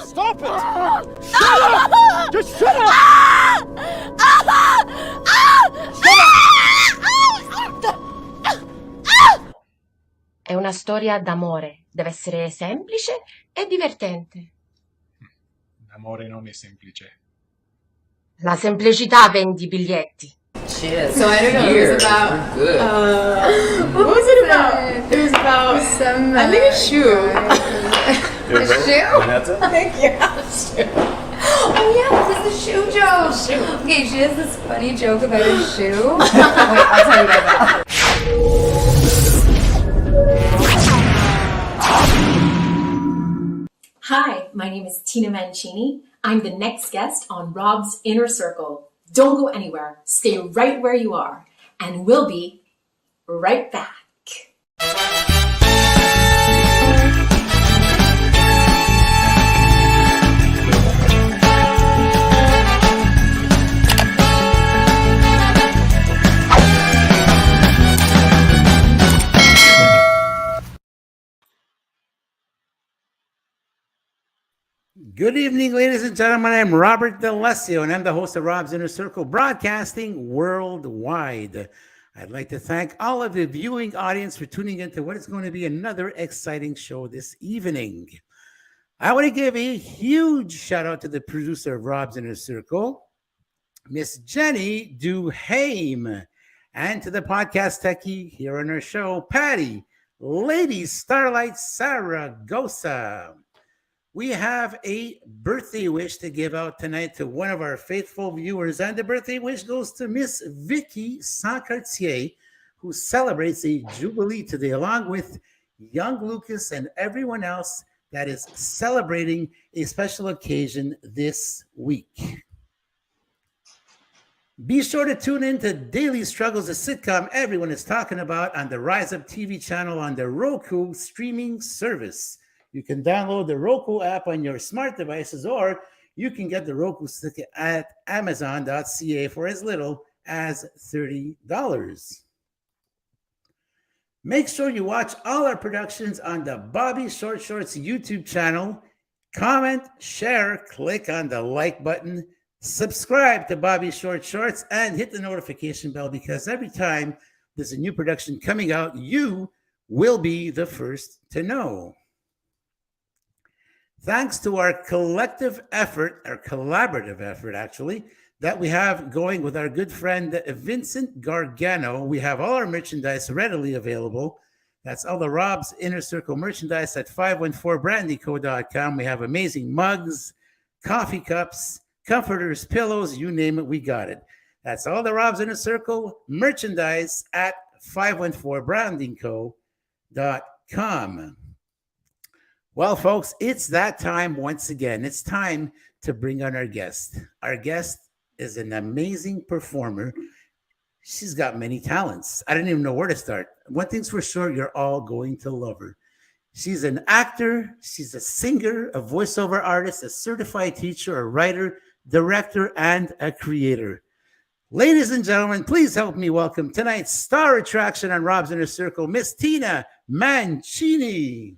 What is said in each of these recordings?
Stop it! Shut up! Just shut up! È una storia d'amore, deve essere semplice e divertente. L'amore non è semplice. La semplicità vende i biglietti. Cheers. So I don't know. It was about. Good. What was it about? It was about some. I think a shoe. A shoe. Thank you. Oh yeah, this is the shoe joke. Okay, she has this funny joke about a shoe. Wait, I'll tell you guys that. Hi, my name is Tina Mancini. I'm the next guest on Rob's Inner Circle. Don't go anywhere. Stay right where you are. And we'll be right back. Good evening, ladies and gentlemen. I'm Robert D'Alessio, and I'm the host of Rob's Inner Circle, broadcasting worldwide. I'd like to thank all of the viewing audience for tuning into what is going to be another exciting show this evening. I want to give a huge shout out to the producer of Rob's Inner Circle, Miss Jenny Duhame, and to the podcast techie here on our show, Patty, Lady Starlight Saragosa. We have a birthday wish to give out tonight to one of our faithful viewers, and the birthday wish goes to Miss Vicky Sancartier, who celebrates a jubilee today, along with young Lucas and everyone else that is celebrating a special occasion this week. Be sure to tune in to Daily Struggles, a sitcom everyone is talking about on the Rise Up TV channel on the Roku streaming service. You can download the Roku app on your smart devices, or you can get the Roku stick at Amazon.ca for as little as $30. Make sure you watch all our productions on the Bobby Short Shorts YouTube channel. Comment, share, click on the like button, subscribe to Bobby Short Shorts, and hit the notification bell, because every time there's a new production coming out, you will be the first to know. Thanks to our collective effort, our collaborative effort, actually, that we have going with our good friend Vincent Gargano, we have all our merchandise readily available. That's all the Rob's Inner Circle merchandise at 514brandyco.com. We have amazing mugs, coffee cups, comforters, pillows, you name it, we got it. That's all the Rob's Inner Circle merchandise at 514brandyco.com. Well, folks, it's that time once again. It's time to bring on our guest. Our guest is an amazing performer. She's got many talents. I don't even know where to start. One thing's for sure, you're all going to love her. She's an actor. She's a singer, a voiceover artist, a certified teacher, a writer, director, and a creator. Ladies and gentlemen, please help me welcome tonight's star attraction on Rob's Inner Circle, Miss Tina Mancini.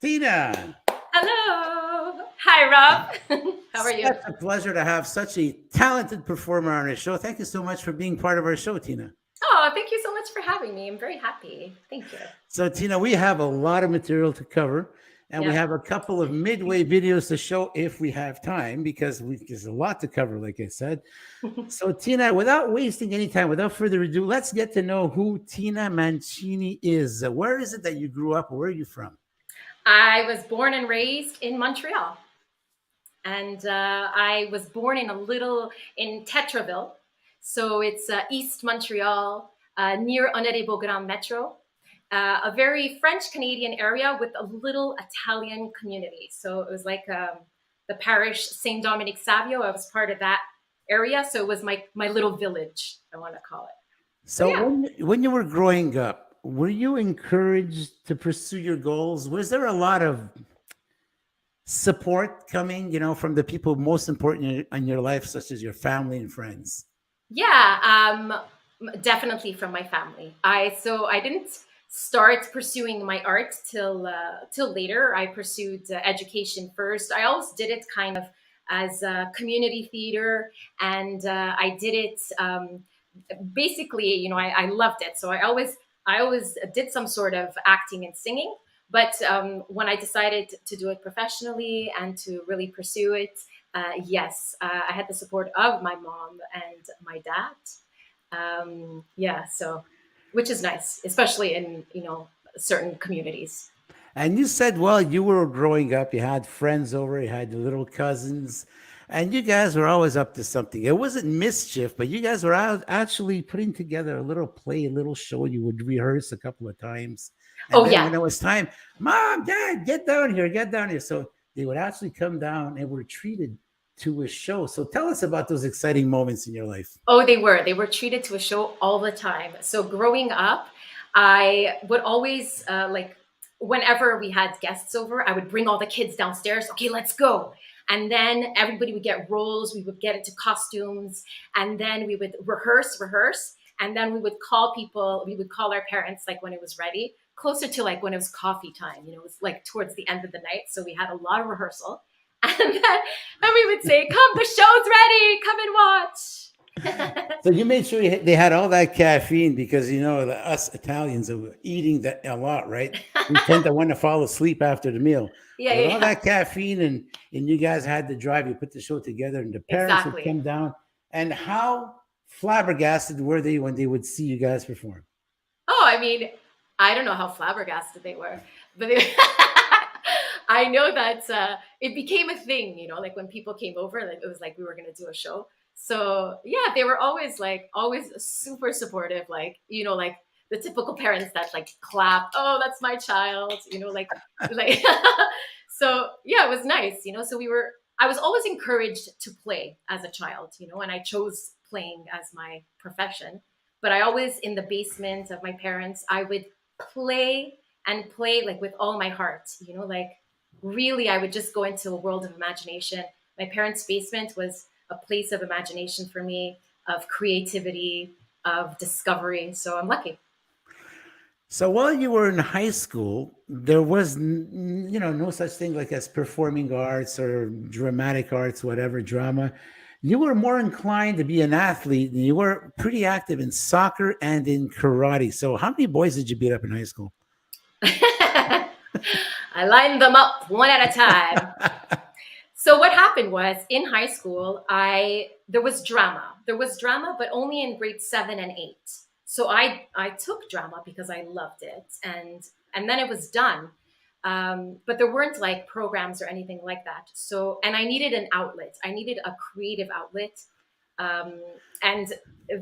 Tina. Hello. Hi, Rob. How are you? It's a pleasure to have such a talented performer on our show. Thank you so much for being part of our show, Tina. Oh, thank you so much for having me. I'm very happy. Thank you. So, Tina, we have a lot of material to cover, and we have a couple of midway videos to show if we have time, because there's a lot to cover, like I said. So, Tina, without wasting any time, without further ado, let's get to know who Tina Mancini is. Where is it that you grew up? Where are you from? I was born and raised in Montreal. And I was born in Tetraville. So it's East Montreal, near Honoré-Beaugrand Metro. A very French-Canadian area with a little Italian community. So it was like the parish Saint Dominic Savio. I was part of that area. So it was my little village, I want to call it. So when you were growing up, were you encouraged to pursue your goals? Was there a lot of support coming, from the people most important in your life, such as your family and friends? Yeah, definitely from my family. I didn't start pursuing my art till later. I pursued education first. I always did it kind of as community theater, and I did it basically. You know, I loved it, so I always did some sort of acting and singing. But when I decided to do it professionally and to really pursue it, yes, I had the support of my mom and my dad. So, which is nice, especially in, you know, certain communities. And you said, well, you were growing up, you had friends over, you had little cousins, and you guys were always up to something. It wasn't mischief, but you guys were out actually putting together a little play, a little show. You would rehearse a couple of times. And then when it was time, Mom, Dad, get down here, get down here. So they would actually come down and were treated to a show. So tell us about those exciting moments in your life. Oh, they were treated to a show all the time. So growing up, I would always whenever we had guests over, I would bring all the kids downstairs. Okay, let's go. And then everybody would get roles. We would get into costumes, and then we would rehearse. And then we would call people. We would call our parents like when it was ready, closer to like when it was coffee time. You know, it was like towards the end of the night. So we had a lot of rehearsal. And we would say, come, the show's ready. Come and watch. So you made sure they had all that caffeine because, you know, us Italians are eating that a lot, right? We tend to want to fall asleep after the meal. All that caffeine and you guys had to drive, you put the show together and the parents would come down. And how flabbergasted were they when they would see you guys perform? Oh, I mean, I don't know how flabbergasted they were, but I know that it became a thing, you know, like when people came over, like it was like we were going to do a show. So yeah, they were always super supportive, like, you know, like the typical parents that like clap, oh, that's my child, you know, like so yeah, it was nice, you know. So I was always encouraged to play as a child, you know, and I chose playing as my profession. But I always, in the basement of my parents, I would play like with all my heart, you know, like really, I would just go into a world of imagination. My parents' basement was a place of imagination for me, of creativity, of discovery. So I'm lucky. So while you were in high school, there was, you know, no such thing like as performing arts or dramatic arts, whatever, drama. You were more inclined to be an athlete, and you were pretty active in soccer and in karate. So how many boys did you beat up in high school? I lined them up one at a time. So what happened was in high school, there was drama, but only in grade 7 and 8. So I took drama because I loved it, and then it was done. But there weren't like programs or anything like that. So, and I needed an outlet. I needed a creative outlet. And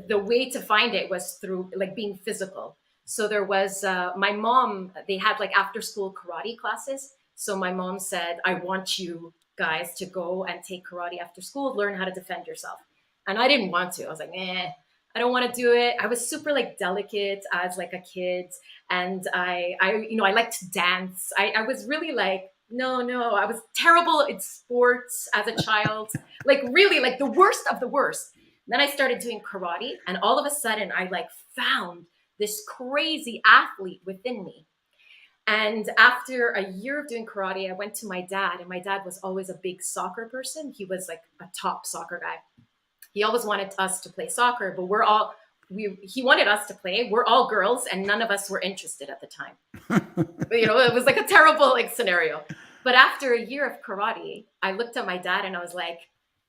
the way to find it was through like being physical. So there was my mom, they had like after school karate classes. So my mom said, I want you guys to go and take karate after school, learn how to defend yourself. And I didn't want to. I was like, I don't want to do it. I was super like delicate as like a kid. And I liked to dance. I was really like, no, I was terrible in sports as a child, like really like the worst of the worst. Then I started doing karate, and all of a sudden I like found this crazy athlete within me. And after a year of doing karate, I went to my dad, and my dad was always a big soccer person. He was like a top soccer guy. He always wanted us to play soccer, but he wanted us to play. We're all girls, and none of us were interested at the time. You know, it was like a terrible like scenario. But after a year of karate, I looked at my dad and I was like,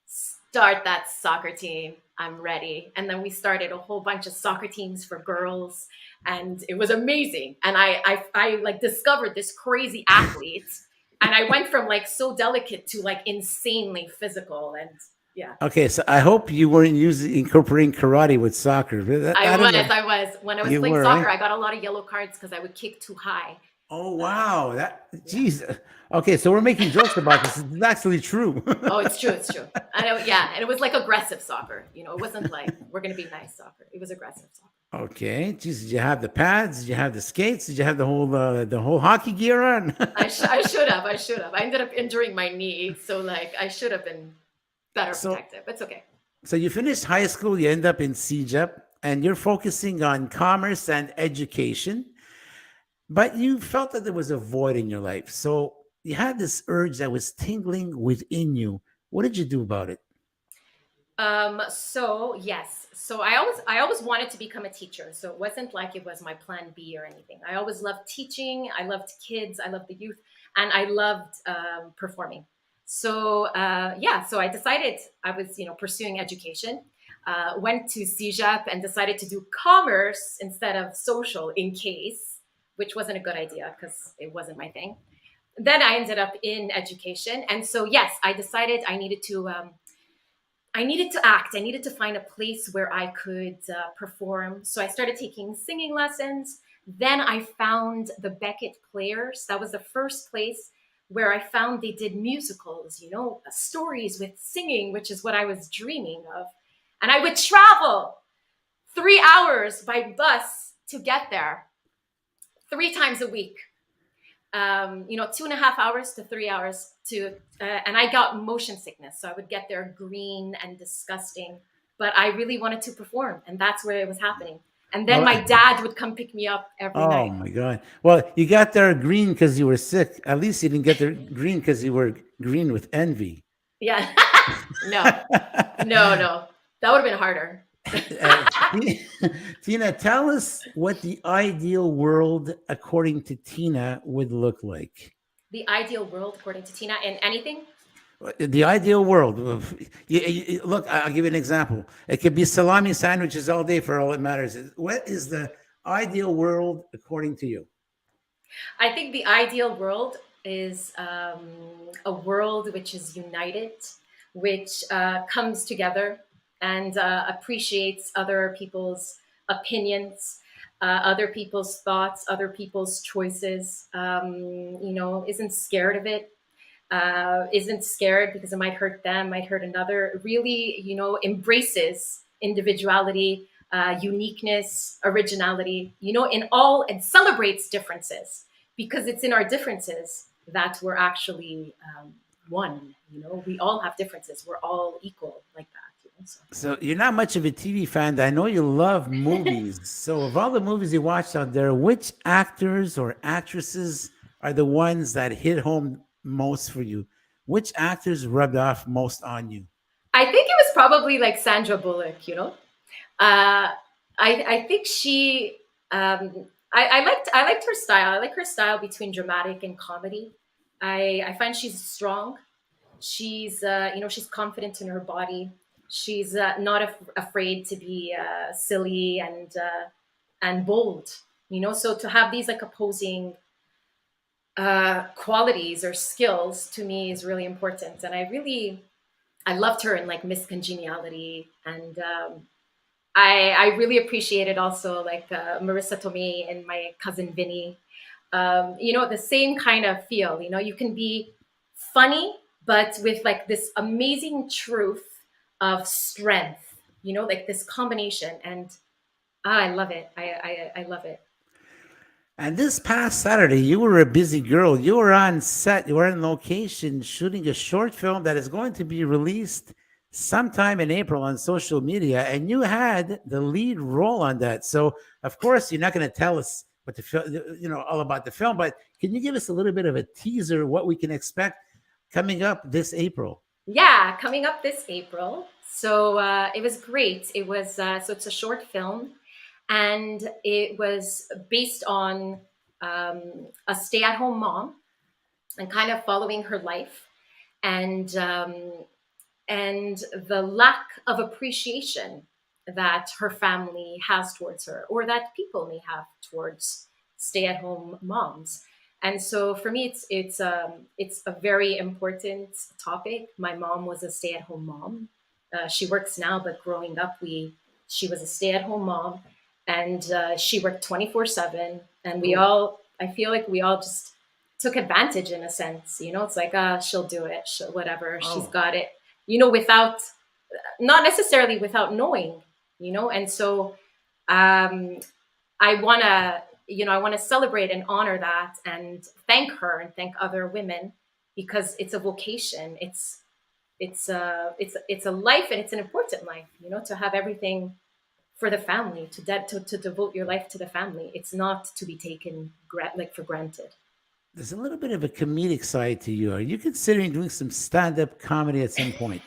start that soccer team. I'm ready. And then we started a whole bunch of soccer teams for girls, and it was amazing. And I like discovered this crazy athlete, and I went from like so delicate to like insanely physical. And yeah. Okay, so I hope you weren't incorporating karate with soccer. I was. When I was playing soccer, I got a lot of yellow cards because I would kick too high. Oh wow! Geez. Okay, so we're making jokes about this. It's actually true. Oh, it's true. I know. Yeah, and it was like aggressive soccer. You know, it wasn't like we're gonna be nice soccer. It was aggressive soccer. Okay. Geez, did you have the pads? Did you have the skates? Did you have the whole hockey gear on? I should have. I ended up injuring my knee, so like I should have been better protected. But it's okay. So you finished high school. You end up in CEGEP, and you're focusing on commerce and education. but you felt that there was a void in your life. So you had this urge that was tingling within you. What did you do about it? So yes, so I always wanted to become a teacher. So it wasn't like it was my plan B or anything. I always loved teaching. I loved kids. I loved the youth, and I loved performing. So so I decided I was pursuing education. Went to CEGEP and decided to do commerce instead of social in case, which wasn't a good idea because it wasn't my thing. Then I ended up in education, and so yes, I decided I needed to act. I needed to find a place where I could perform. So I started taking singing lessons. Then I found the Beckett Players. That was the first place where I found they did musicals, stories with singing, which is what I was dreaming of. And I would travel 3 hours by bus to get there 3 times a week. 2.5 hours to 3 hours and I got motion sickness. So I would get there green and disgusting, but I really wanted to perform, and that's where it was happening. And then my dad would come pick me up every night. Oh my God. Well, you got there green because you were sick. At least you didn't get there green because you were green with envy. Yeah. No. That would have been harder. Tina, tell us what the ideal world, according to Tina, would look like. The ideal world, according to Tina, in anything? The ideal world. Look, I'll give you an example. It could be salami sandwiches all day for all it matters. What is the ideal world according to you? I think the ideal world is a world which is united, which comes together and appreciates other people's opinions, other people's thoughts, other people's choices, isn't scared of it, isn't scared because it might hurt them, might hurt another, really, embraces individuality, uniqueness, originality, and celebrates differences, because it's in our differences that we're actually one. We all have differences. We're all equal like that. So you're not much of a TV fan. I know you love movies. So of all the movies you watched out there, which actors or actresses are the ones that hit home most for you? Which actors rubbed off most on you? I think it was probably like Sandra Bullock, I think she, I liked her style. I like her style between dramatic and comedy. I find she's strong. She's, she's confident in her body. She's not afraid to be silly and bold, so to have these like opposing qualities or skills to me is really important. And I loved her in like Miss Congeniality, and I really appreciated also like Marissa Tomei and My Cousin Vinny. The same kind of feel. You can be funny, but with like this amazing truth of strength. Like this combination, and I love it. I love it. And this past Saturday, you were a busy girl. You were on set. You were in location shooting a short film that is going to be released sometime in April on social media. And you had the lead role on that. So, of course, you're not going to tell us what the film, all about the film. But can you give us a little bit of a teaser what we can expect coming up this April? Yeah, coming up this April. So it was great. It was so it's a short film. And it was based on a stay-at-home mom and kind of following her life, and the lack of appreciation that her family has towards her, or that people may have towards stay-at-home moms. And so for me, it's a very important topic. My mom was a stay-at-home mom. She works now, but growing up, she was a stay-at-home mom. And she worked 24/7, and I feel like we all just took advantage in a sense. It's like, she'll do it, whatever, she's got it, without, not necessarily without knowing, and so I want to celebrate and honor that and thank her and thank other women, because it's a vocation. It's a life, and it's an important life, to have everything for the family, to devote your life to the family. It's not to be taken for granted. There's a little bit of a comedic side to you. Are you considering doing some stand-up comedy at some point?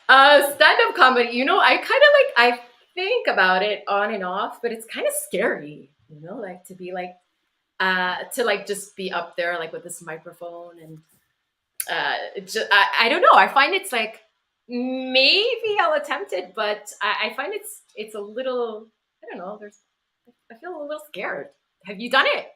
Stand-up comedy, you know, I kind of I think about it on and off, but it's kind of scary, you know, like to be like, to like just be up there like with this microphone and I don't know. I find it's like, maybe I'll attempt it, but I find it's a little, I don't know, I feel a little scared. Have you done it?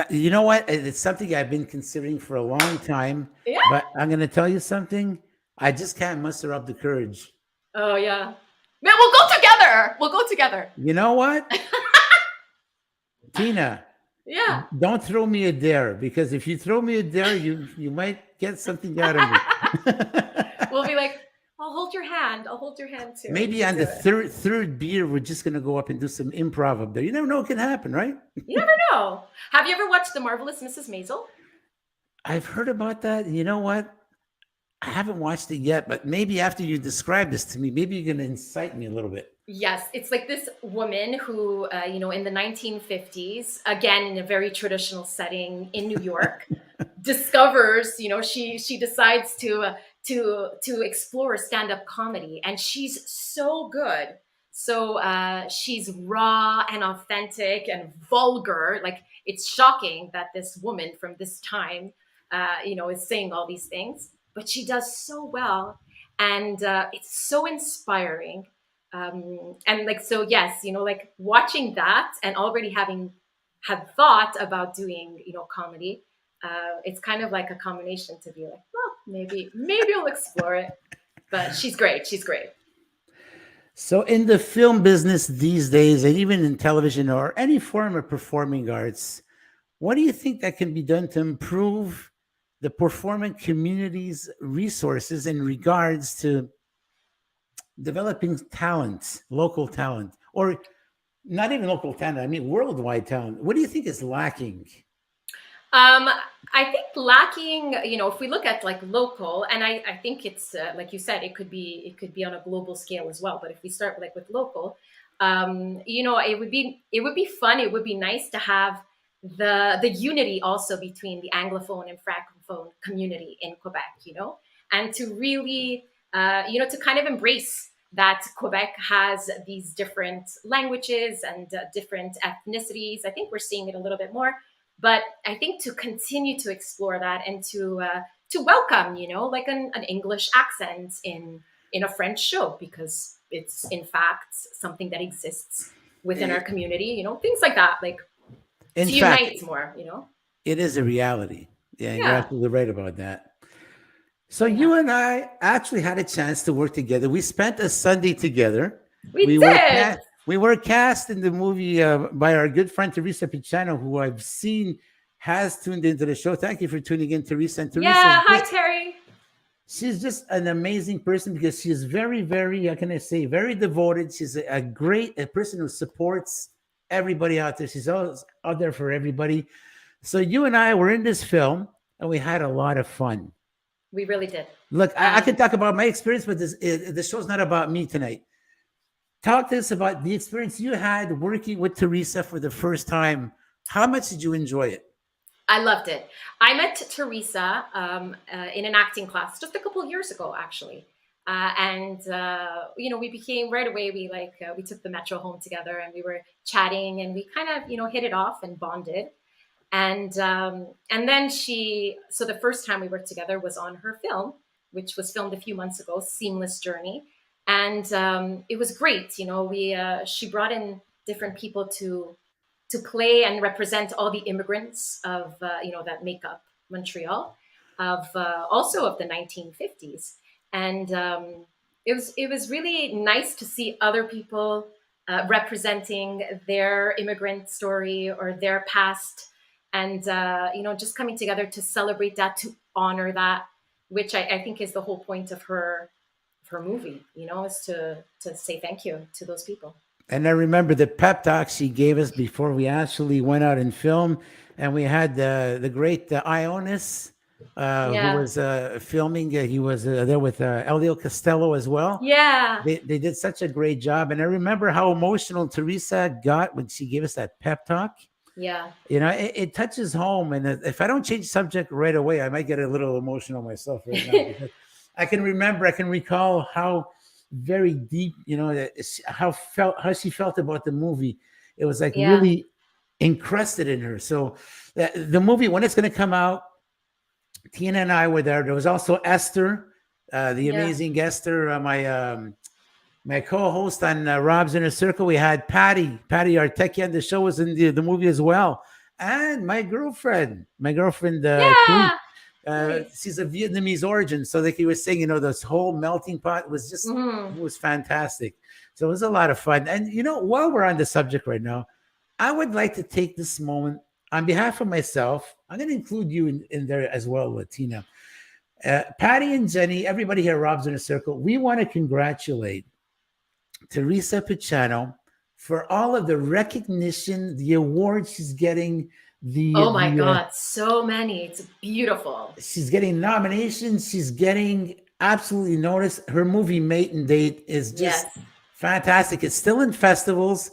You know what? It's something I've been considering for a long time. Yeah. But I'm going to tell you something. I just can't muster up the courage. Oh, yeah. Man, we'll go together. We'll go together. You know what? Tina. Yeah. Don't throw me a dare, because if you throw me a dare, you might get something out of me. We'll be like, I'll hold your hand. I'll hold your hand too. Maybe on the third beer, we're just going to go up and do some improv up there. You never know what can happen, right? You never know. Have you ever watched The Marvelous Mrs. Maisel? I've heard about that. You know what? I haven't watched it yet, but maybe after you describe this to me, maybe you're going to incite me a little bit. Yes, it's like this woman who, you know, in the 1950s, again, in a very traditional setting in New York, discovers, you know, she decides to explore stand-up comedy, and she's so good. So she's raw and authentic and vulgar. Like, it's shocking that this woman from this time, you know, is saying all these things, but she does so well, and it's so inspiring. And like, so yes, you know, like watching that and already having had thought about doing, you know, comedy, it's kind of like a combination to be like, well, maybe I'll explore it. But she's great. She's great. So in the film business these days, and even in television or any form of performing arts, what do you think that can be done to improve the performing community's resources in regards to developing talent, local talent, or not even local talent, I mean worldwide talent? What do you think is lacking? I think lacking, you know, if we look at like local, and I think it's like you said, it could be on a global scale as well. But if we start like with local, you know, it would be fun. It would be nice to have the unity also between the Anglophone and Francophone community in Quebec, you know, and to really, you know, to kind of embrace that Quebec has these different languages and different ethnicities. I think we're seeing it a little bit more. But I think to continue to explore that and to welcome, you know, like an English accent in a French show, because it's in fact something that exists within our community, you know, things like that, like to unite more, you know. It is a reality. Yeah, you're absolutely right about that. So you and I actually had a chance to work together. We spent a Sunday together. We did. We were cast in the movie by our good friend Teresa Pichano, who I've seen has tuned into the show. Thank you for tuning in, Teresa. And Teresa, hi, Terry. She's just an amazing person because she's very, very, how can I say, very devoted. She's a person who supports everybody out there. She's always out there for everybody. So you and I were in this film, and we had a lot of fun. We really did. Look, I can talk about my experience, but the show's not about me tonight. Talk to us about the experience you had working with Teresa for the first time. How much did you enjoy it? I loved it. I met Teresa in an acting class just a couple of years ago, actually. And you know, we became right away, we took the metro home together and we were chatting and we kind of, you know, hit it off and bonded. And then so the first time we worked together was on her film, which was filmed a few months ago, Seamless Journey. And it was great. You know, she brought in different people to play and represent all the immigrants of, you know, that make up Montreal, also of the 1950s. And it was really nice to see other people representing their immigrant story or their past, and you know, just coming together to celebrate that, to honor that, which I think is the whole point of her movie, you know, is to say thank you to those people. And I remember the pep talk she gave us before we actually went out and filmed, and we had the great Ionis who was filming. He was there with Elio Costello as well. Yeah. They did such a great job. And I remember how emotional Teresa got when she gave us that pep talk. Yeah. It touches home. And if I don't change subject right away, I might get a little emotional myself right now. Because I can recall how very deep, how she felt about the movie. It was like really encrusted in her. So the movie, when it's going to come out, Tina and I were there. There was also Esther, the amazing Esther, my co-host on Rob's Inner Circle. We had Patty Artekian. The show was in the movie as well. And my girlfriend, she's of Vietnamese origin. So like he was saying, this whole melting pot was just, it was fantastic. So it was a lot of fun. And, while we're on the subject right now, I would like to take this moment on behalf of myself. I'm going to include you in there as well, Tina. Patty and Jenny, everybody here at Rob's Inner Circle, we want to congratulate Teresa Picciano for all of the recognition, the awards she's getting. God, so many. It's beautiful. She's getting nominations. She's getting absolutely noticed. Her movie Mate and Date is just fantastic. It's still in festivals.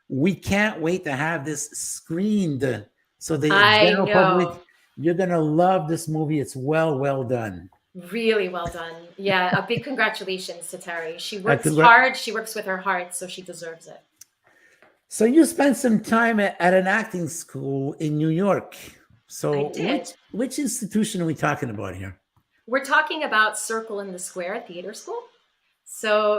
We can't wait to have this screened. So the general public, you're going to love this movie. It's well done. Really well done. Yeah, a big congratulations to Terry. She works hard. She works with her heart, so she deserves it. So you spent some time at an acting school in New York. So which institution are we talking about here? We're talking about Circle in the Square Theater School. So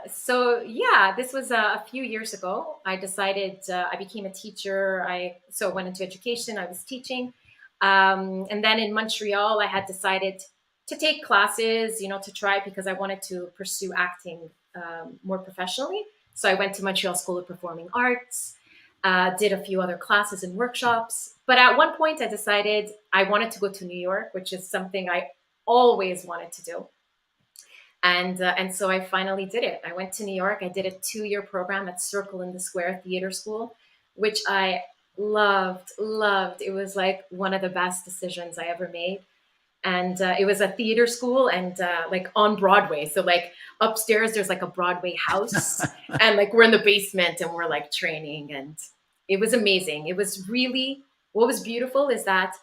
this was a few years ago. I decided I became a teacher. I went into education. I was teaching. And then in Montreal, I had decided to take classes, to try because I wanted to pursue acting more professionally. So I went to Montreal School of Performing Arts, did a few other classes and workshops. But at one point I decided I wanted to go to New York, which is something I always wanted to do. And so I finally did it. I went to New York. I did a 2-year program at Circle in the Square Theater School, which I loved. It was like one of the best decisions I ever made. And it was a theater school and like on Broadway. So like upstairs, there's like a Broadway house and like we're in the basement and we're like training, and it was amazing. It was really, what was beautiful is that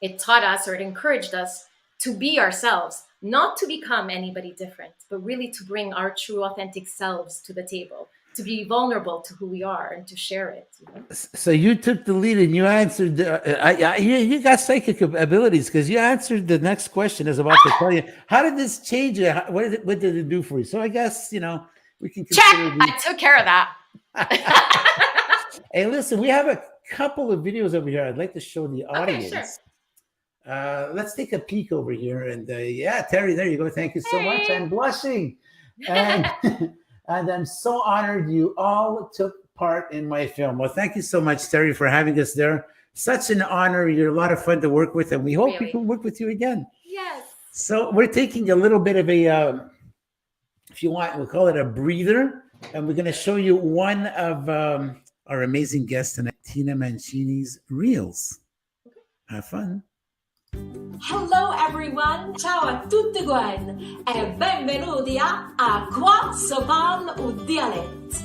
it taught us, or it encouraged us to be ourselves, not to become anybody different, but really to bring our true authentic selves to the table, to be vulnerable to who we are and to share it. So you took the lead and you answered. You got psychic abilities because you answered the next question. I was about to tell you. How did this change you? What did it do for you? So I guess we can consider. I took care of that. Hey, listen, we have a couple of videos over here. I'd like to show the audience. Okay, sure. Let's take a peek over here. And Terry, there you go. Thank you so much. I'm blushing. And. And I'm so honored you all took part in my film. Well, thank you so much, Terry, for having us there. Such an honor. You're a lot of fun to work with, and we hope we can work with you again. Yes. So we're taking a little bit of a, if you want, we'll call it a breather, and we're going to show you one of our amazing guests tonight, Tina Mancini's reels. Have fun. Hello everyone, ciao a tutti quanti e benvenuti a Qua si parla un dialetto.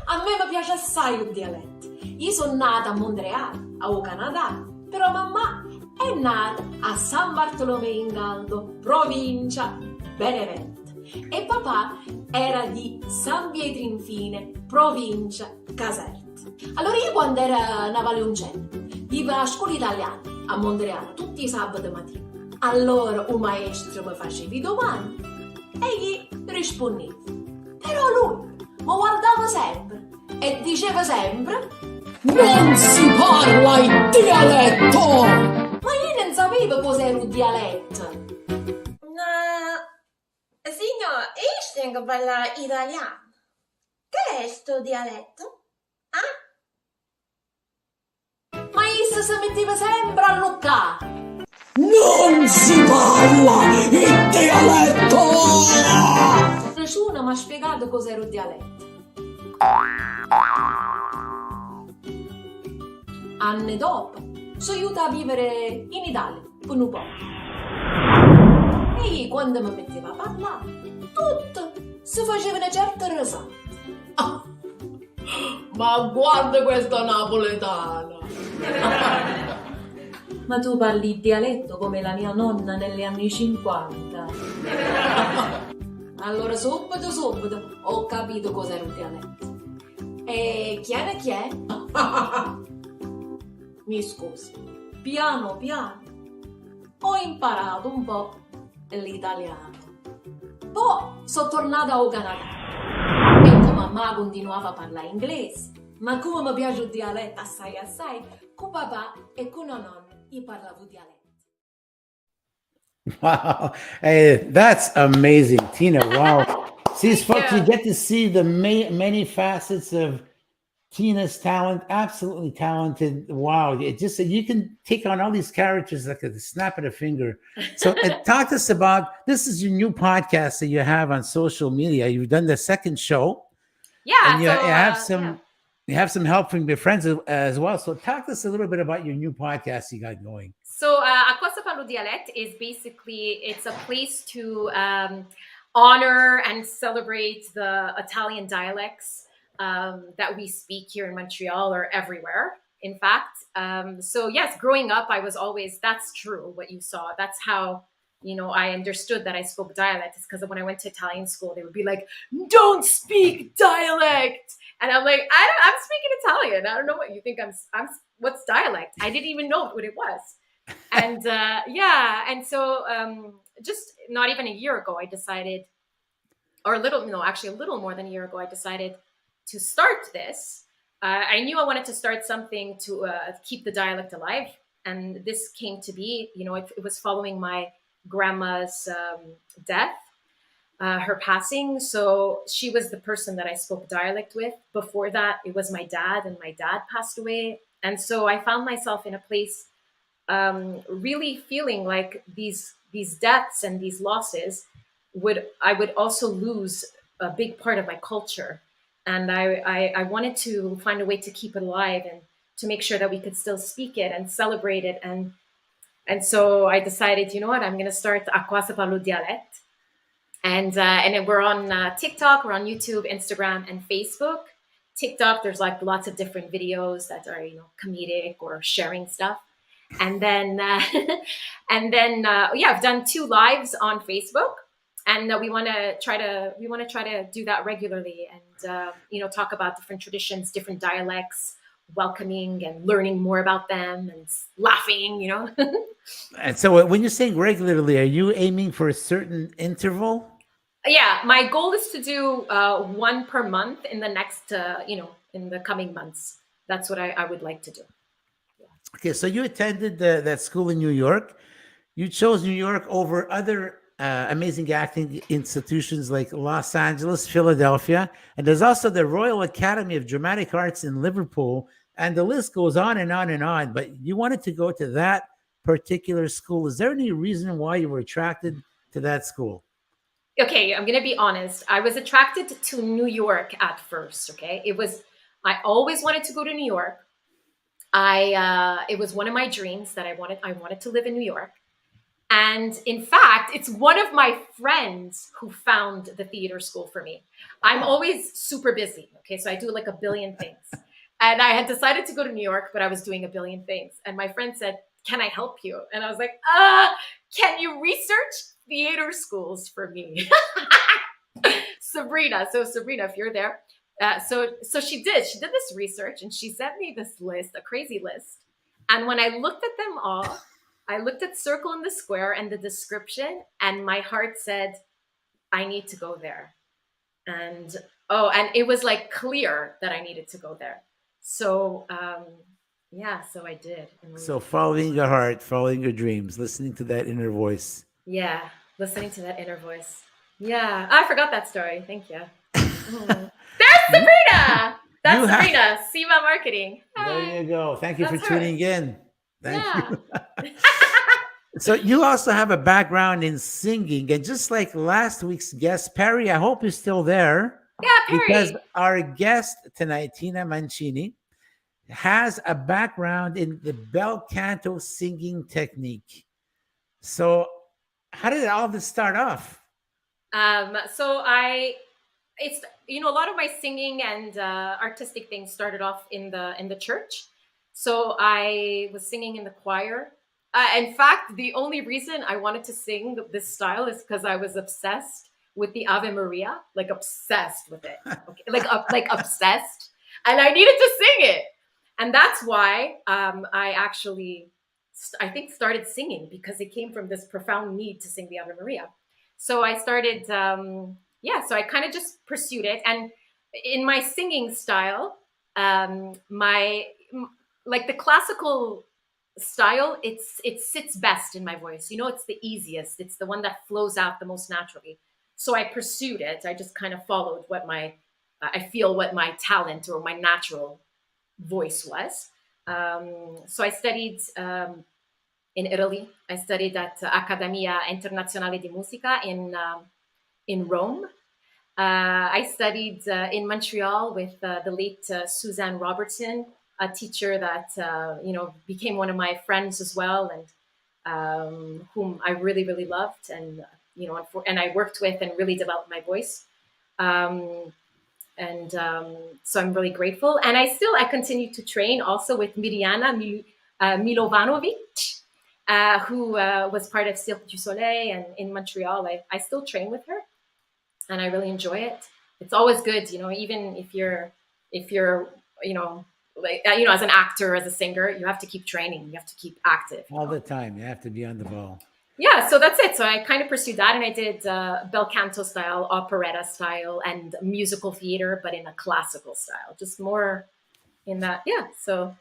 A me mi piace assai il dialetto. Io sono nata a Montreal, al Canada, però mamma è nata a San Bartolomeo in Galdo, provincia Benevento. E papà era di San Pietro Infine, provincia Caserta. Allora io quando ero una valioncella, vivevo a scuola italiana a Montreal tutti i sabati mattina. Allora un maestro mi faceva domande e io rispondevo. Però lui mi guardava sempre e diceva sempre: non si parla il dialetto! Ma io non sapevo cos'era un dialetto. Signor, io tengo a parlare italiano. Che è sto dialetto? Ma essa si metteva sempre a luccare. Non si parla il dialetto! Nessuno mi ha spiegato cos'era il dialetto. Anni dopo, si aiuta a vivere in Italia, con un po'. E quando mi metteva a parlare, tutto si faceva una certa risata. Ah, ma guarda questa napoletana! Ma tu parli il dialetto come la mia nonna negli anni 50. Allora subito ho capito cos'era un dialetto. E chi è? Mi scusi, piano piano ho imparato un po' l'italiano. Poi sono tornata al Canada e come mamma continuava a parlare inglese, ma come mi piace il dialetto assai, con papà e con la nonna io parlavo dialetto. Wow. Hey, that's amazing, Tina. Wow. See, folks, you get to see the many facets of Tina's talent. Absolutely talented. Wow. It just, you can take on all these characters like a snap of a finger. So talk to us about, this is your new podcast that you have on social media. You've done the second show. Yeah. And you have some help from your friends as well. So talk to us a little bit about your new podcast you got going. So A Cosa Parlo Dialect is basically, it's a place to honor and celebrate the Italian dialects that we speak here in Montreal or everywhere, in fact. So yes, growing up, I was always, that's true, what you saw. That's how, I understood that I spoke dialect. It's because when I went to Italian school, they would be like, don't speak dialect. And I'm like, I'm speaking Italian. I don't know what you think I'm what's dialect? I didn't even know what it was. And and so just not even a year ago, I decided, a little more than a year ago, I decided to start this. I knew I wanted to start something to keep the dialect alive. And this came to be, it was following my grandma's death, her passing. So she was the person that I spoke dialect with. Before that, it was my dad, and my dad passed away. And so I found myself in a place really feeling like these deaths and these losses I would also lose a big part of my culture. And I wanted to find a way to keep it alive and to make sure that we could still speak it and celebrate it. And so I decided, you know what, I'm going to start A Cosa Parlo Dialect. And then we're on TikTok, we're on YouTube, Instagram, and Facebook. TikTok, there's like lots of different videos that are, comedic or sharing stuff. And then, I've done 2 lives on Facebook, and we want to try to do that regularly, and talk about different traditions, different dialects, welcoming and learning more about them, and laughing, And so, when you're saying regularly, are you aiming for a certain interval? Yeah, my goal is to do 1 per month in the next, in the coming months. That's what I would like to do. Okay, so you attended that school in New York. You chose New York over other amazing acting institutions like Los Angeles, Philadelphia, and there's also the Royal Academy of Dramatic Arts in Liverpool, and the list goes on and on and on. But you wanted to go to that particular school. Is there any reason why you were attracted to that school? Okay, I'm going to be honest. I was attracted to New York at first, okay? I always wanted to go to New York. It was one of my dreams that I wanted to live in New York. And in fact, it's one of my friends who found the theater school for me. I'm always super busy, okay? So I do like a billion things. And I had decided to go to New York, but I was doing a billion things. And my friend said, can I help you? And I was like, can you research theater schools for me? Sabrina, if you're there. So she did this research, and she sent me this list, a crazy list. And when I looked at them all, I looked at Circle in the Square and the description, and my heart said, I need to go there. And it was like clear that I needed to go there. So, so I did. So following your heart, following your dreams, listening to that inner voice. Yeah, listening to that inner voice. Yeah, I forgot that story. Thank you. There's Sabrina. That's Sabrina, SEMA Marketing. Hi. There you go. Thank you for tuning in. Thank you. So you also have a background in singing, and just like last week's guest, Perry, I hope you're still there. Yeah, Perry. Because our guest tonight, Tina Mancini, has a background in the Bel Canto singing technique. So how did all this start off? It's a lot of my singing and artistic things started off in the church. So I was singing in the choir. In fact, the only reason I wanted to sing this style is because I was obsessed with the Ave Maria, like obsessed with it, okay? like obsessed, and I needed to sing it, and that's why I actually I think started singing, because it came from this profound need to sing the Ave Maria. So I started, so I kind of just pursued it. And in my singing style, like the classical style, it sits best in my voice. It's the easiest. It's the one that flows out the most naturally. So I pursued it. I just kind of followed what my talent or my natural voice was. So I studied in Italy. I studied at Accademia Internazionale di Musica in Rome. I studied in Montreal with the late Suzanne Robertson, a teacher that became one of my friends as well, and whom I really, really loved, and and I worked with and really developed my voice. So I'm really grateful. And I continue to train also with Mirjana Milovanovic, who was part of Cirque du Soleil, and in Montreal. I still train with her, and I really enjoy it. It's always good, even if you're as an actor, as a singer, you have to keep training. You have to keep active. All the time. You have to be on the ball. Yeah, so that's it. So I kind of pursued that, and I did Bel Canto style, operetta style, and musical theater, but in a classical style, just more in that. Yeah, so.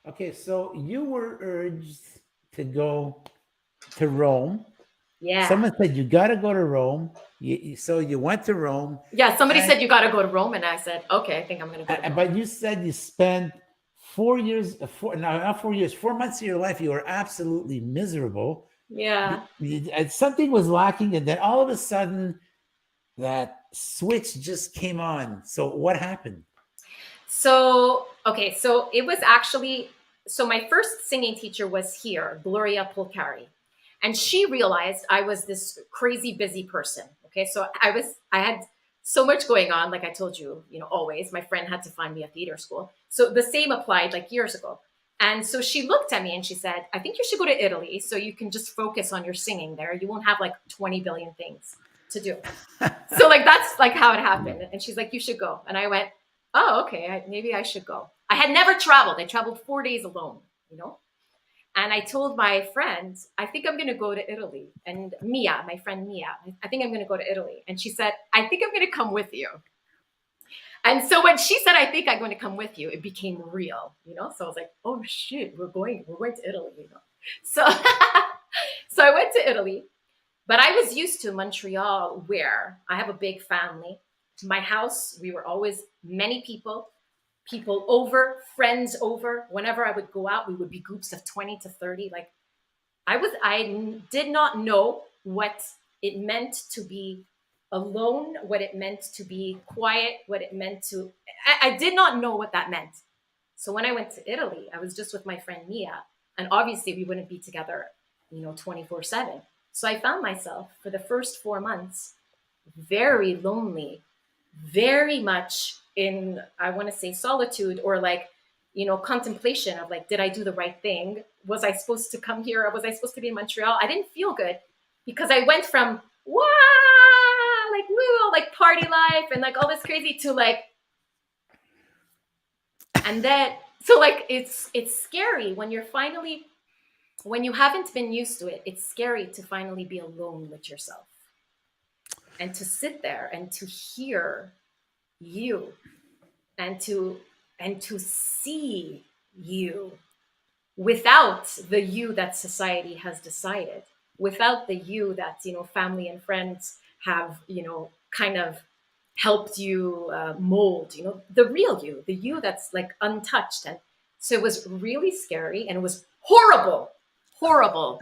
Okay, so you were urged to go to Rome. Yeah. Someone said you got to go to Rome. So you went to Rome. Yeah, somebody said you got to go to Rome, and I said, okay, I think I'm going to go to Rome. But you said you spent 4 years, not 4 years, 4 months of your life, you were absolutely miserable. Yeah. Something was lacking, and then all of a sudden that switch just came on. So what happened? So it was actually, my first singing teacher was here, Gloria Polcari. And she realized I was this crazy busy person. Okay. So I had so much going on. Like I told you, always, my friend had to find me a theater school. So the same applied like years ago. And so she looked at me and she said, I think you should go to Italy so you can just focus on your singing there. You won't have like 20 billion things to do. So that's like how it happened. And she's like, you should go. And I went, oh, okay, maybe I should go. I had never traveled. I traveled 4 days alone, And I told my friend, I think I'm going to go to Italy. And Mia, my friend Mia, I think I'm going to go to Italy. And she said, I think I'm going to come with you. And so when she said, I think I'm going to come with you, it became real, So I was like, oh shit, we're going to Italy, So, so I went to Italy, but I was used to Montreal, where I have a big family. My house, we were always many people over, friends over. Whenever I would go out, we would be groups of 20 to 30. I did not know what it meant to be alone, what it meant to be quiet, what it meant to, I did not know what that meant. So when I went to Italy, I was just with my friend Mia, and obviously we wouldn't be together, 24/7. So I found myself for the first 4 months, very lonely, very much in, I want to say, solitude, or contemplation of did I do the right thing? Was I supposed to come here? Or was I supposed to be in Montreal? I didn't feel good, because I went from, wow, woo, party life and all this crazy, to and then, so it's scary when you haven't been used to it. It's scary to finally be alone with yourself and to sit there and to hear you and to see you without the you that society has decided, without the you that family and friends have kind of helped you mold, the real you, the you that's untouched. And so it was really scary, and it was horrible horrible.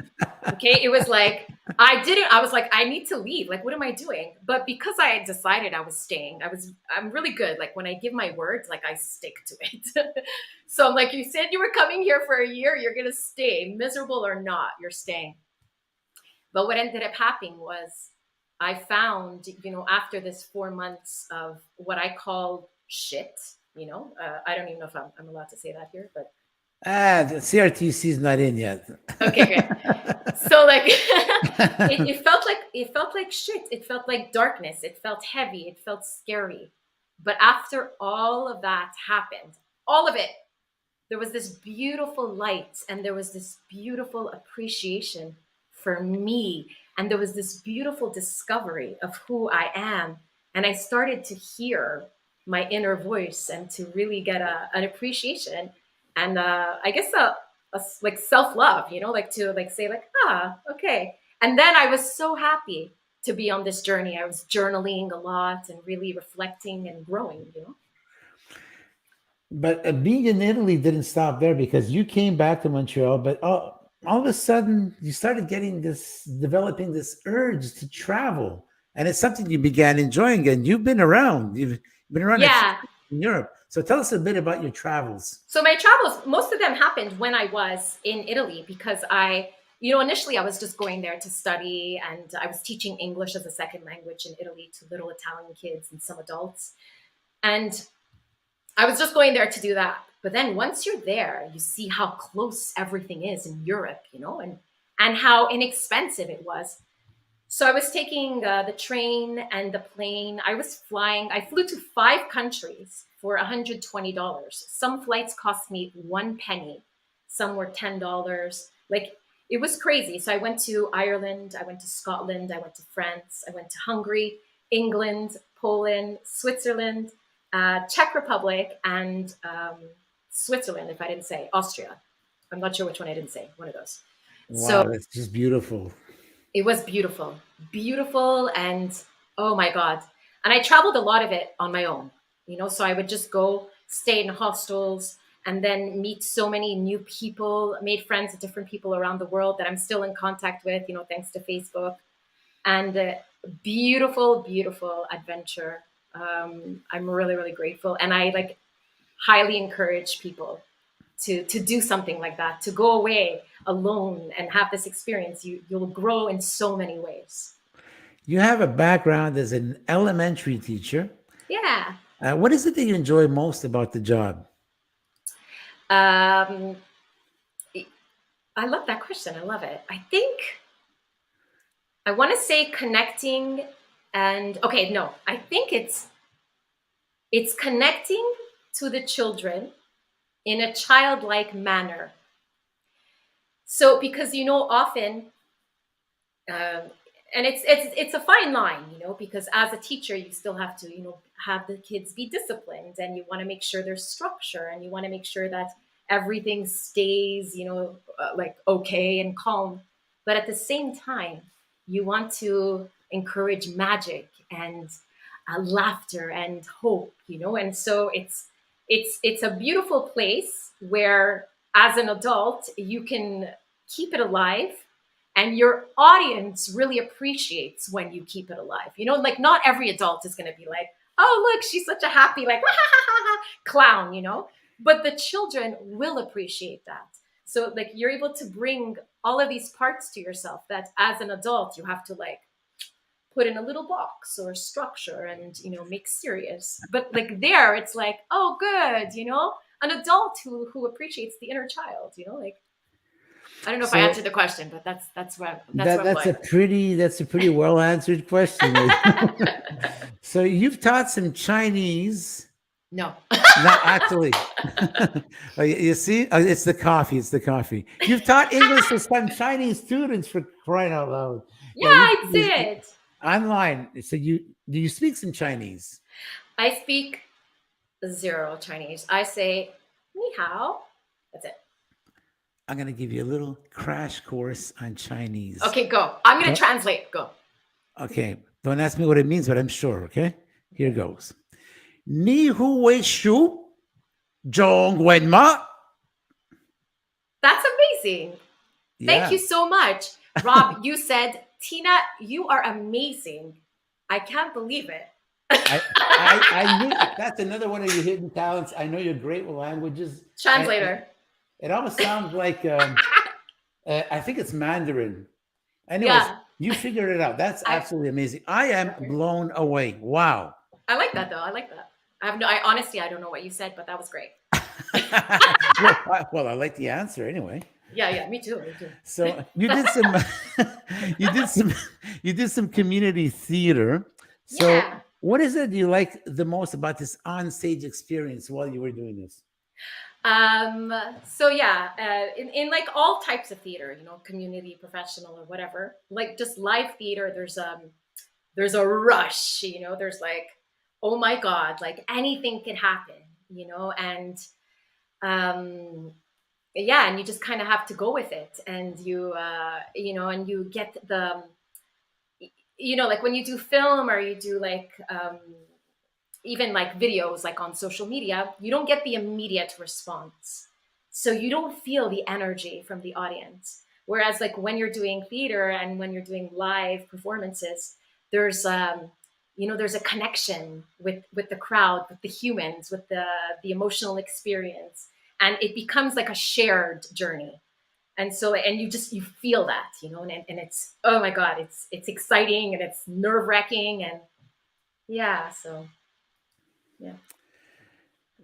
Okay, it was like I was like, I need to leave. Like, what am I doing? But because I had decided I was staying, I'm really good. Like when I give my word, like I stick to it. So I'm like, you said you were coming here for a year, you're gonna stay, miserable or not, you're staying. But what ended up happening was I found, after this 4 months of what I call shit, I don't even know if I'm allowed to say that here, but the CRTC is not in yet. okay, great. So like it felt like shit. It felt like darkness. It felt heavy. It felt scary. But after all of that happened, all of it, there was this beautiful light and there was this beautiful appreciation for me. And there was this beautiful discovery of who I am. And I started to hear my inner voice and to really get an appreciation. And I guess like self-love, like to like say like, okay. And then I was so happy to be on this journey. I was journaling a lot and really reflecting and growing, But being in Italy didn't stop there, because you came back to Montreal, but all of a sudden you started developing this urge to travel. And it's something you began enjoying, and you've been around. You've been around in Europe. So tell us a bit about your travels. So my travels, most of them happened when I was in Italy, because initially I was just going there to study, and I was teaching English as a second language in Italy to little Italian kids and some adults. And I was just going there to do that. But then once you're there, you see how close everything is in Europe, and how inexpensive it was. So I was taking the train and the plane. I flew to 5 countries for $120. Some flights cost me 1 penny. Some were $10. Like, it was crazy. So I went to Ireland, I went to Scotland, I went to France, I went to Hungary, England, Poland, Switzerland, Czech Republic, and Switzerland, if I didn't say, Austria. I'm not sure which one I didn't say, one of those. Wow, so that's just beautiful. It was beautiful, and oh my God. And I traveled a lot of it on my own, so I would just go stay in hostels and then meet so many new people, made friends with different people around the world that I'm still in contact with, thanks to Facebook. And beautiful, beautiful adventure. I'm really, really grateful. And I highly encourage people to do something like that, to go away alone and have this experience. You'll grow in so many ways. You have a background as an elementary teacher. Yeah. What is it that you enjoy most about the job? I love that question. I love it. I think I want to say connecting and I think it's connecting to the children in a childlike manner. So because often and it's a fine line, because as a teacher you still have to have the kids be disciplined, and you want to make sure there's structure, and you want to make sure that everything stays okay and calm. But at the same time you want to encourage magic and laughter and hope, and so it's a beautiful place where as an adult you can keep it alive, and your audience really appreciates when you keep it alive. Not every adult is going to be like, oh, look, she's such a happy clown, but the children will appreciate that. So you're able to bring all of these parts to yourself that as an adult you have to put in a little box or structure and make serious. But there it's oh, good, an adult who appreciates the inner child. I don't know if I answered the question, but that's a pretty well answered question. So you've taught some Chinese. No. Not actually. You see, it's the coffee. You've taught English to some Chinese students, for crying out loud. Yeah, I did. Online. So do you speak some Chinese? I speak 0 Chinese. I say ni hao. That's it. I'm going to give you a little crash course on Chinese. Okay, go. I'm going to translate. Go. Okay. Don't ask me what it means, but I'm sure. Okay. Here goes. Ni hu wei shu, zhong wen ma. That's amazing. Thank Yeah. you so much. Rob, you said, Tina, you are amazing. I can't believe it. I knew that's another one of your hidden talents. I know you're great with languages. Translator. It almost sounds like I think it's Mandarin. Anyways, Yeah. you figured it out. That's absolutely amazing. I am blown away. Wow. I like that though. I like that. Honestly, I don't know what you said, but that was great. Well, I like the answer anyway. Yeah, me too. So you did some, you did some community theater. So Yeah. what is it you like the most about this on-stage experience while you were doing this? So yeah, in like all types of theater, community, professional, or whatever, like just live theater, there's a rush, there's like, oh my God, like anything can happen, and yeah, and you just kind of have to go with it, and and you get the, like when you do film or you do like, even like videos, like on social media, you don't get the immediate response. So you don't feel the energy from the audience. Whereas like when you're doing theater and when you're doing live performances, there's there's a connection with the crowd, with the humans, with the emotional experience. And it becomes like a shared journey. And so, and you feel that, and it's, oh my God, it's exciting and it's nerve-wracking, and yeah, so. Yeah.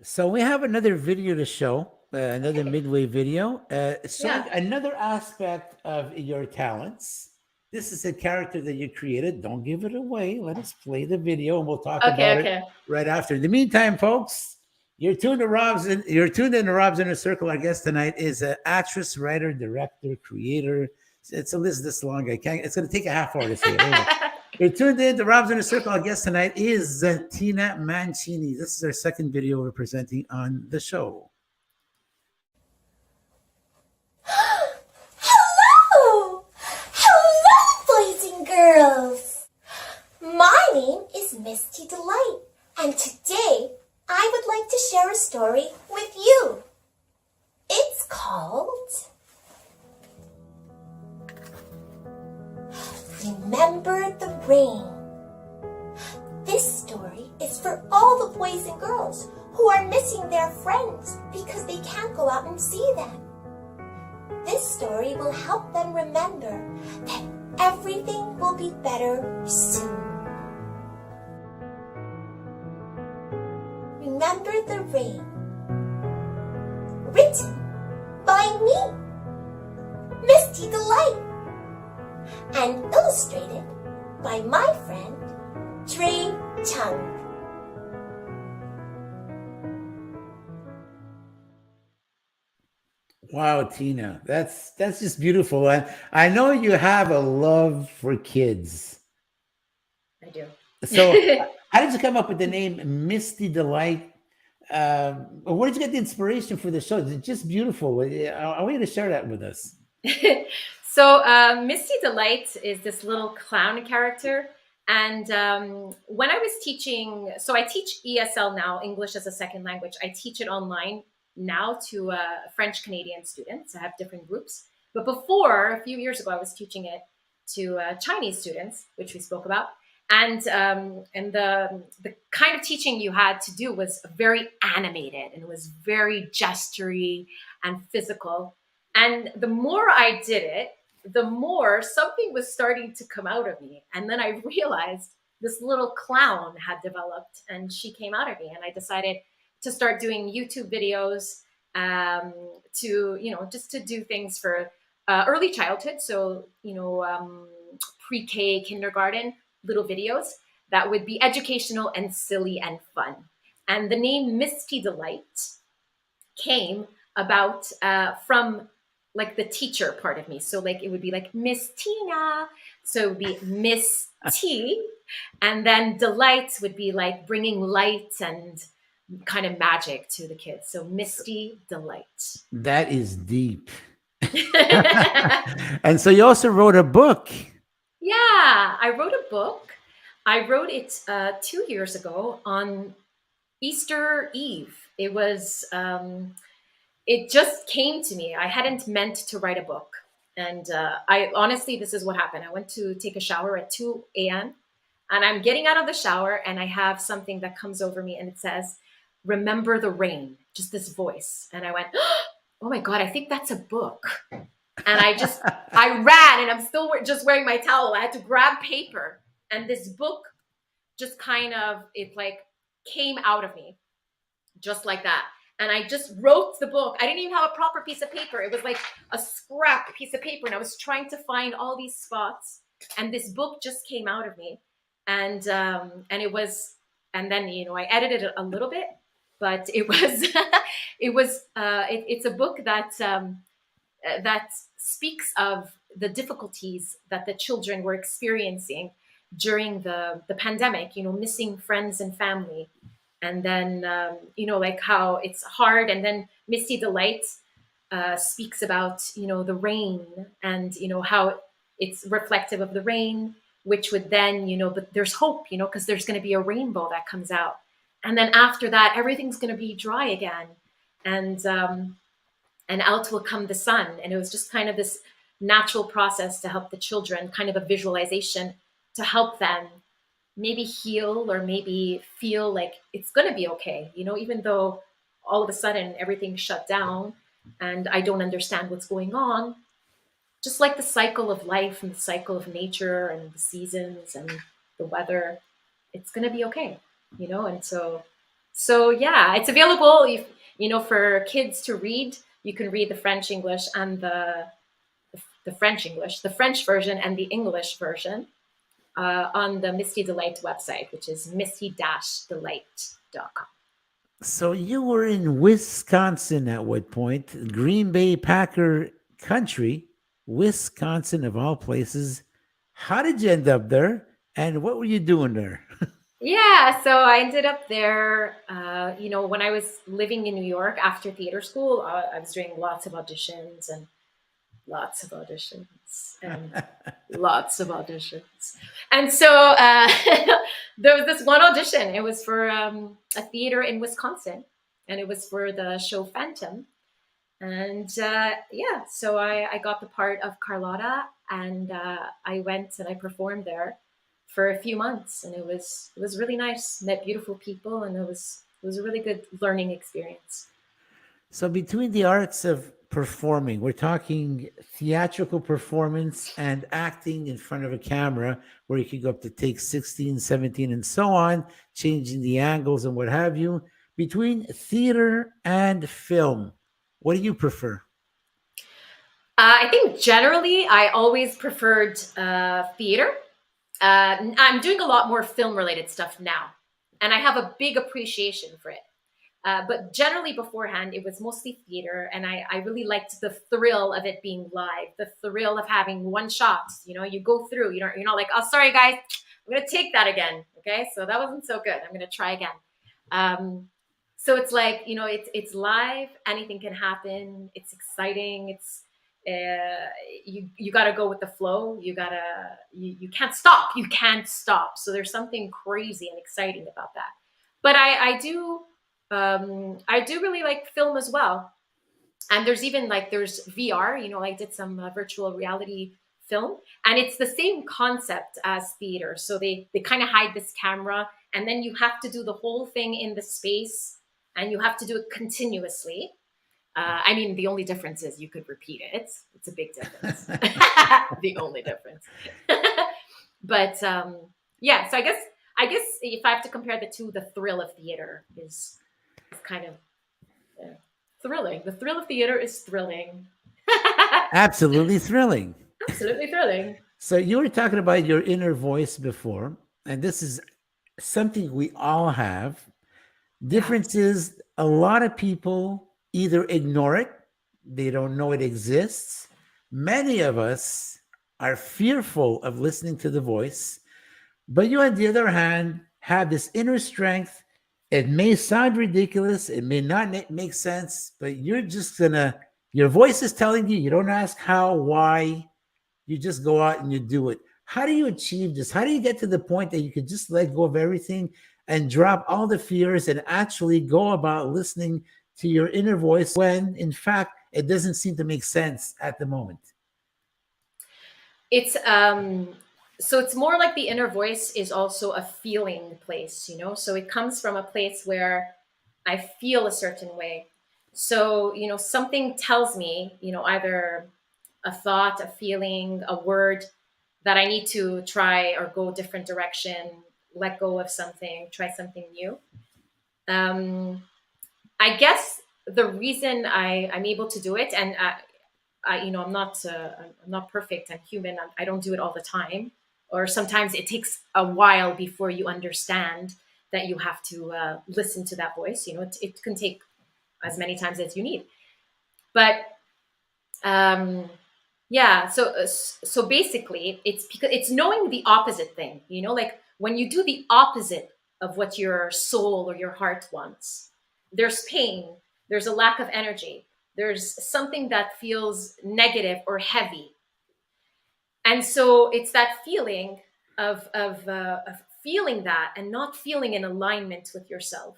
So we have another video to show, another midway video. Another aspect of your talents. This is a character that you created. Don't give it away. Let us play the video, and we'll talk about it right after. In the meantime, folks, you're tuned to Rob's in the Rob's Inner Circle. Our guest tonight is an actress, writer, director, creator. It's a list this long. It's going to take a half hour to say it. You're tuned in to Rob's Inner Circle. Our guest tonight is Tina Mancini. This is our second video we're presenting on the show. Hello! Hello, boys and girls! My name is Misty Delight, and today I would like to share a story with you. It's called Remember the Rain. This story is for all the boys and girls who are missing their friends because they can't go out and see them. This story will help them remember that everything will be better soon. Remember the Rain. Written by me, Misty Delight, and illustrated by my friend, Trey Chung. Wow, Tina, that's just beautiful. And I know you have a love for kids. I do. So how did you come up with the name Misty Delight? Where did you get the inspiration for the show? It's just beautiful. I want you to share that with us. So Misty Delight is this little clown character. And when I was teaching, so I teach ESL now, English as a second language. I teach it online now to French Canadian students. I have different groups. But before, a few years ago, I was teaching it to Chinese students, which we spoke about. And the kind of teaching you had to do was very animated, and it was very gestury and physical. And the more I did it, the more something was starting to come out of me. And then I realized this little clown had developed, and she came out of me. And I decided to start doing YouTube videos just to do things for early childhood. So, pre-K, kindergarten, little videos that would be educational and silly and fun. And the name Misty Delight came about from like the teacher part of me. So like it would be like Miss Tina. So it would be Miss T. And then Delight would be like bringing light and kind of magic to the kids. So Misty Delight. That is deep. And so you also wrote a book. Yeah, I wrote a book. I wrote it 2 years ago on Easter Eve. It was, it just came to me. I hadn't meant to write a book. And I honestly, this is what happened. I went to take a shower at 2 a.m. and I'm getting out of the shower and I have something that comes over me and it says, "Remember the rain," just this voice. And I went, oh my God, I think that's a book. And I ran and I'm still just wearing my towel. I had to grab paper and this book just kind of, it like came out of me just like that. And I just wrote the book. I didn't even have a proper piece of paper. It was like a scrap piece of paper. And I was trying to find all these spots. And this book just came out of me. And it was, and then, you know, I edited it a little bit, but it was, it's a book that, that speaks of the difficulties that the children were experiencing during the pandemic, you know, missing friends and family. And then, you know, like how it's hard. And then Misty Delight speaks about, you know, the rain and, you know, how it's reflective of the rain, which would then, you know, but there's hope, you know, because there's going to be a rainbow that comes out. And then after that, everything's going to be dry again. And out will come the sun. And it was just kind of this natural process to help the children, kind of a visualization to help them maybe heal or maybe feel like it's going to be okay, you know, even though all of a sudden everything shut down and I don't understand what's going on. Just like the cycle of life and the cycle of nature and the seasons and the weather, it's going to be okay, you know? And so yeah, it's available, if, you know, for kids to read. You can read the French English and the French version and the English version. On the Misty Delight website, which is misty-delight.com. So you were in Wisconsin at what point? Green Bay Packer country, Wisconsin of all places. How did you end up there? And what were you doing there? Yeah, so I ended up there, you know, when I was living in New York after theater school, I was doing lots of auditions and lots of auditions. And so there was this one audition. It was for a theater in Wisconsin, and it was for the show Phantom. And yeah, so I got the part of Carlotta, and I went and I performed there for a few months, and it was really nice. Met beautiful people, and it was a really good learning experience. So between the arts of performing, we're talking theatrical performance and acting in front of a camera where you could go up to take 16, 17, and so on, changing the angles and what have you. Between theater and film, what do you prefer? I think generally I always preferred theater. I'm doing a lot more film-related stuff now, and I have a big appreciation for it. But generally beforehand, it was mostly theater, and I really liked the thrill of it being live, the thrill of having one shot. You know, you go through, you're not like, oh, sorry guys, I'm gonna take that again. Okay, so that wasn't so good. I'm gonna try again. So it's like, you know, it's live. Anything can happen. It's exciting. It's you got to go with the flow. You can't stop. You can't stop. So there's something crazy and exciting about that. But I do really like film as well. And there's even there's VR, you know, I did some virtual reality film, and it's the same concept as theater. So they kind of hide this camera, and then you have to do the whole thing in the space, and you have to do it continuously. I mean, the only difference is you could repeat it. It's a big difference. The only difference. But yeah, so I guess if I have to compare the two, the thrill of theater is kind of thrilling. The thrill of theater is thrilling. Absolutely thrilling. Absolutely thrilling. So you were talking about your inner voice before, and this is something we all have. Difference is a lot of people either ignore it, they don't know it exists. Many of us are fearful of listening to the voice, but you, on the other hand, have this inner strength. It may sound ridiculous, it may not make sense, but you're just your voice is telling you, you don't ask how, why, you just go out and you do it. How do you achieve this? How do you get to the point that you can just let go of everything and drop all the fears and actually go about listening to your inner voice when, in fact, it doesn't seem to make sense at the moment? it's so it's more like the inner voice is also a feeling place, you know. So it comes from a place where I feel a certain way. So, you know, something tells me, you know, either a thought, a feeling, a word that I need to try or go a different direction, let go of something, try something new. I guess the reason I'm able to do it, and you know, I'm not perfect. I'm human. I don't do it all the time, or sometimes it takes a while before you understand that you have to listen to that voice. You know, it can take as many times as you need. But yeah, so basically, it's because it's knowing the opposite thing. You know, like when you do the opposite of what your soul or your heart wants, there's pain, there's a lack of energy, there's something that feels negative or heavy. And so it's that feeling of feeling that and not feeling in alignment with yourself.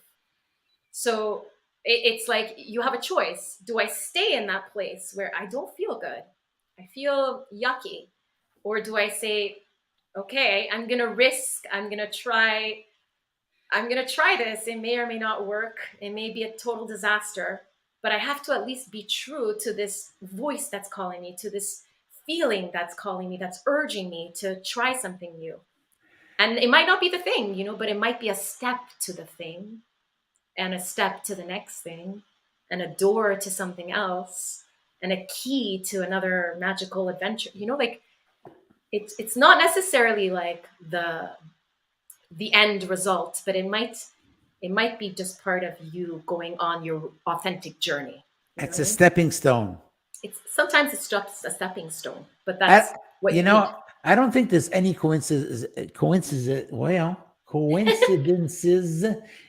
So it's like you have a choice. Do I stay in that place where I don't feel good? I feel yucky. Or do I say, okay, I'm going to risk, I'm going to try this. It may or may not work. It may be a total disaster, but I have to at least be true to this voice that's calling me, to this feeling that's calling me, that's urging me to try something new. And it might not be the thing, you know, but it might be a step to the thing and a step to the next thing and a door to something else and a key to another magical adventure. You know, like it's not necessarily like the end result, but it might be just part of you going on your authentic journey. It's a stepping stone. Sometimes it's just a stepping stone, but that's what you know. I don't think there's any coincidences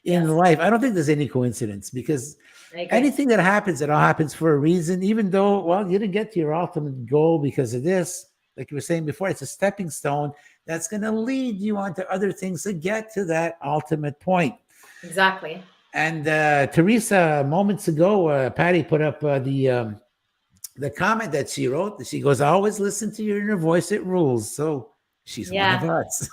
in life. I don't think there's any coincidence, because anything that happens, it all happens for a reason. Even though, well, you didn't get to your ultimate goal because of this, like you were saying before, it's a stepping stone that's going to lead you on to other things to get to that ultimate point. Exactly. And Teresa, moments ago, Patty put up the comment that she wrote. She goes, always listen to your inner voice, it rules. So she's one of us.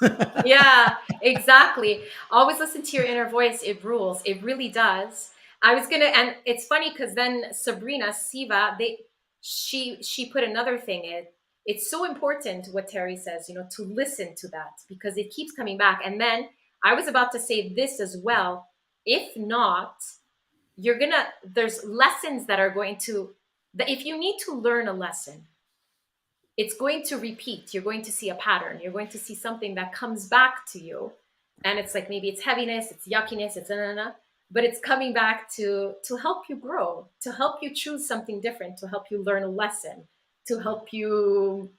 Yeah, exactly. Always listen to your inner voice, it rules. It really does. And it's funny because then Sabrina Siva, she put another thing in. It's so important what Terry says, you know, to listen to that, because it keeps coming back. And then I was about to say this as well. If not, there's lessons that are going to, if you need to learn a lesson, it's going to repeat. You're going to see a pattern. You're going to see something that comes back to you. And it's like, maybe it's heaviness, it's yuckiness, it's but it's coming back to help you grow, to help you choose something different, to help you learn a lesson, to help you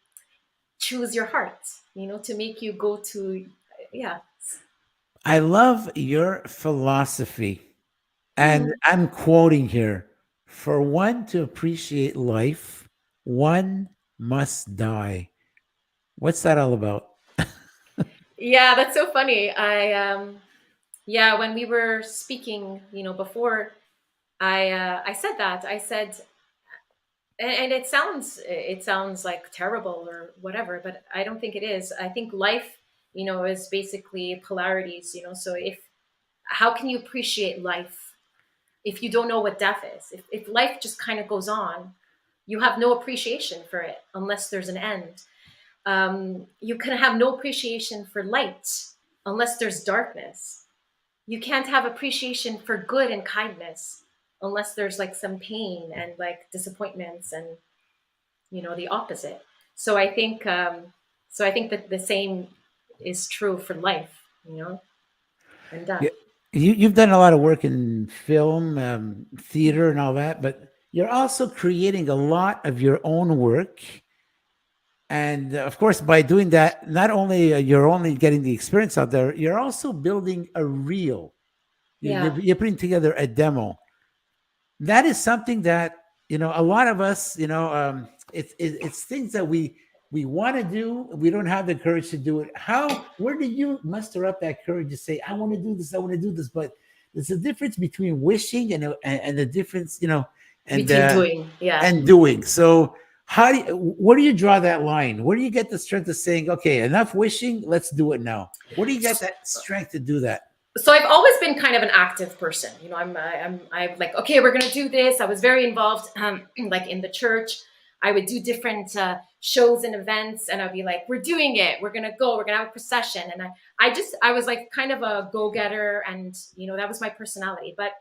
choose your heart, you know, to make you go to, yeah. I love your philosophy. And I'm quoting here, for one to appreciate life, one must die. What's that all about? Yeah, that's so funny. When we were speaking, you know, before, I said that. I said, and it sounds like terrible or whatever, but I don't think it is. I think life, you know, is basically polarities, you know. So how can you appreciate life if you don't know what death is? If life just kind of goes on, you have no appreciation for it unless there's an end. You can have no appreciation for light unless there's darkness. You can't have appreciation for good and kindness unless there's like some pain and like disappointments and, you know, the opposite. So I think that the same is true for life, you know, and death. You've done a lot of work in film, theater and all that, but you're also creating a lot of your own work. And of course, by doing that, not only you're only getting the experience out there, you're also building a reel. You're putting together a demo. That is something that, you know, a lot of us, you know, it's things that we want to do. We don't have the courage to do it. Where do you muster up that courage to say, I want to do this, I want to do this? But there's a difference between wishing and the difference, you know, and between doing, and doing. So Where do you draw that line? Where do you get the strength of saying, okay, enough wishing, let's do it now? Where do you get that strength to do that? So I've always been kind of an active person. You know, I'm like, okay, we're going to do this. I was very involved, like in the church. I would do different shows and events, and I'd be like, we're doing it. We're going to go. We're going to have a procession. And I was like kind of a go-getter, and, you know, that was my personality. But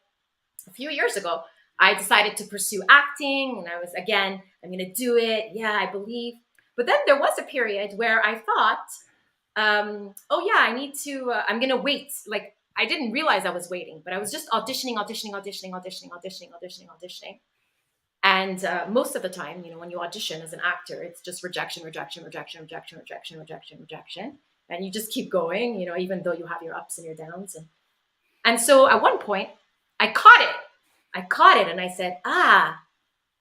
a few years ago, I decided to pursue acting, and I was, again, I'm going to do it. Yeah, I believe. But then there was a period where I thought, oh yeah, I need to, I'm going to wait. Like, I didn't realize I was waiting, but I was just auditioning. And most of the time, you know, when you audition as an actor, it's just rejection. And you just keep going, you know, even though you have your ups and your downs. And so at one point, I caught it and I said,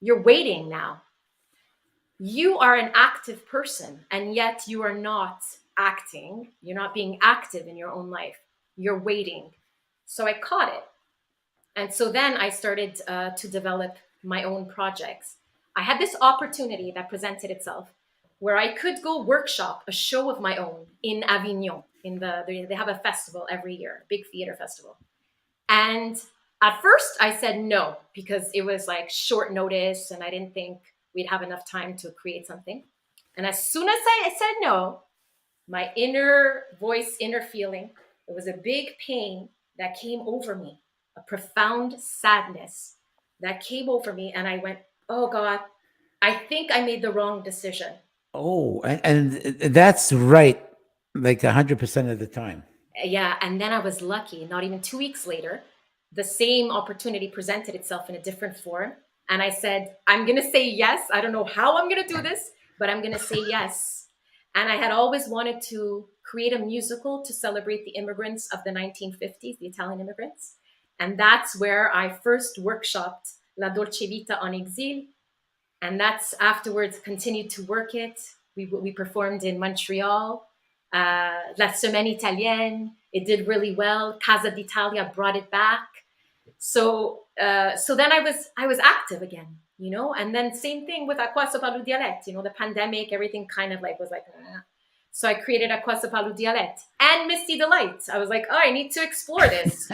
you're waiting now. You are an active person, and yet you are not acting. You're not being active in your own life. You're waiting. So I caught it. And so then I started to develop my own projects. I had this opportunity that presented itself where I could go workshop a show of my own in Avignon. They have a festival every year, a big theater festival. And at first I said no, because it was like short notice and I didn't think we'd have enough time to create something. And as soon as I said no, my inner voice, inner feeling, it was a big pain that came over me, a profound sadness that came over me. And I went, oh God, I think I made the wrong decision. Oh, and that's right, like 100% of the time. Yeah, and then I was lucky. Not even 2 weeks later, the same opportunity presented itself in a different form. And I said, I'm going to say yes. I don't know how I'm going to do this, but I'm going to say yes. And I had always wanted to create a musical to celebrate the immigrants of the 1950s, the Italian immigrants. And that's where I first workshopped La Dolce Vita En Exil. And that's afterwards continued to work it. We performed in Montreal, La Semaine Italienne. It did really well. Casa d'Italia brought it back. So then I was active again, you know, and then same thing with A Quoi se parle Dialect, you know, the pandemic, everything kind of like was like, So I created A Quoi se parle Dialect and Misty Delight. I was like, oh, I need to explore this.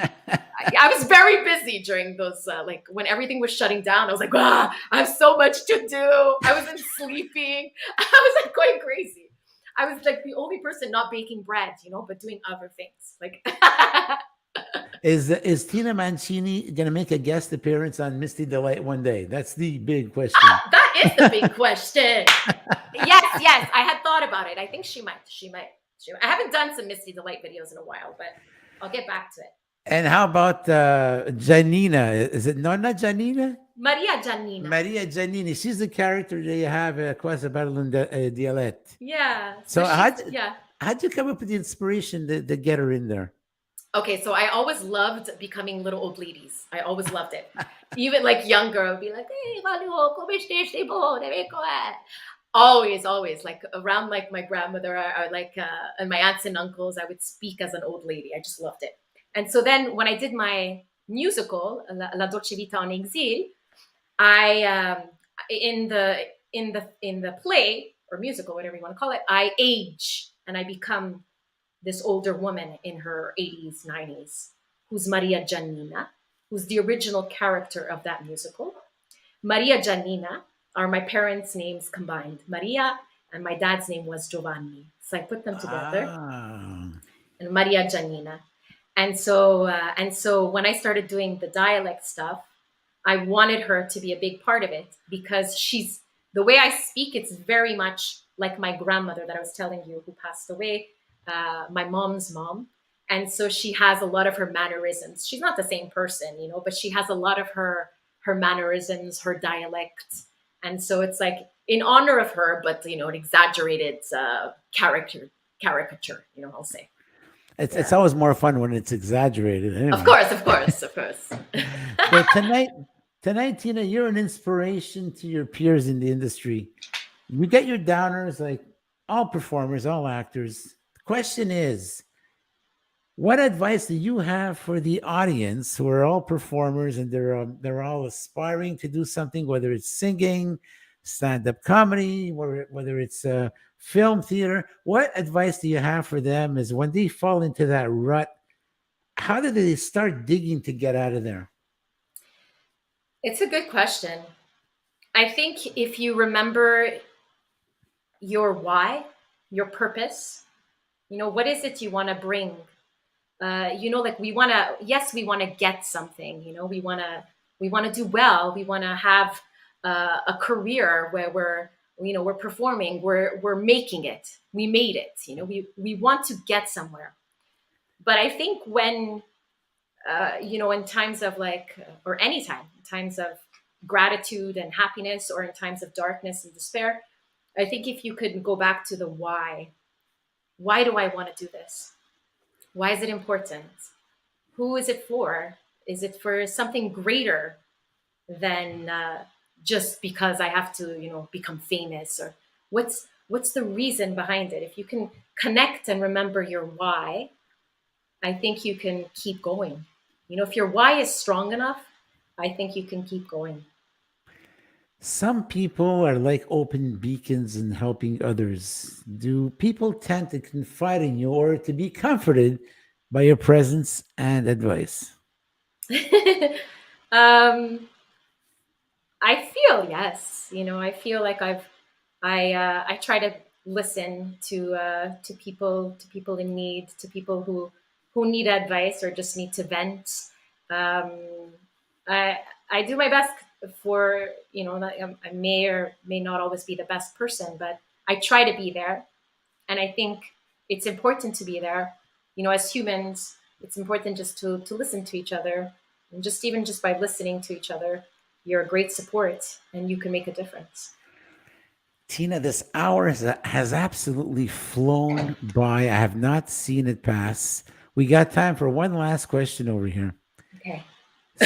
I was very busy during those, like when everything was shutting down. I was like, I have so much to do. I wasn't sleeping. I was like going crazy. I was like the only person not baking bread, you know, but doing other things. Like, is Tina Mancini going to make a guest appearance on Misty Delight one day? That's the big question. That is the big question. Yes. I had thought about it. I think she might. I haven't done some Misty Delight videos in a while, but I'll get back to it. And how about Janina? Is it not Janina? Maria Giannina. Maria Giannini. She's the character that you have at Quoi se parle Dialect. Yeah. So how'd you come up with the inspiration to get her in there? Okay, so I always loved becoming little old ladies. I always loved it. Even like young girl would be like, hey, always like around like my grandmother or like and my aunts and uncles, I would speak as an old lady. I just loved it. And so then when I did my musical, La Dolce Vita En Exil, I in the play or musical, whatever you want to call it, I age and I become this older woman in her 80s, 90s, who's Maria Giannina, who's the original character of that musical. Maria Giannina are my parents' names combined. Maria and my dad's name was Giovanni. So I put them together. And Maria Giannina. And so when I started doing the dialect stuff, I wanted her to be a big part of it because the way I speak, it's very much like my grandmother that I was telling you who passed away, my mom's mom. And so she has a lot of her mannerisms. She's not the same person, you know, but she has a lot of her mannerisms, her dialect. And so it's like in honor of her, but, you know, an exaggerated caricature, you know, I'll say. It's always more fun when it's exaggerated. Anyway. Of course. But tonight, Tina, you're an inspiration to your peers in the industry. You get your downers, like all performers, all actors. The question is, what advice do you have for the audience who are all performers and they're all aspiring to do something, whether it's singing, stand-up comedy, whether it's film theater. What advice do you have for them is when they fall into that rut, how do they start digging to get out of there? It's a good question. I think if you remember your why, your purpose, what is it you want to bring? Like we want to get something, we want to do well. We want to have a career where we're performing, we're making it. We made it, we want to get somewhere. But I think when, in times of or anytime, in times of gratitude and happiness, or in times of darkness and despair, I think if you could go back to the why do I want to do this? Why is it important? Who is it for? Is it for something greater than just because I have to, become famous? Or what's the reason behind it? If you can connect and remember your why, I think you can keep going. If your why is strong enough, I think you can keep going. Some people are like open beacons in helping others. Do people tend to confide in you or to be comforted by your presence and advice? I feel yes. I feel like I try to listen to people in need, to people who need advice or just need to vent. I do my best for, I may or may not always be the best person, but I try to be there. And I think it's important to be there. As humans, it's important just to listen to each other. And even just by listening to each other, you're a great support and you can make a difference. Tina, this hour has absolutely flown by. I have not seen it pass. We got time for one last question over here. Okay.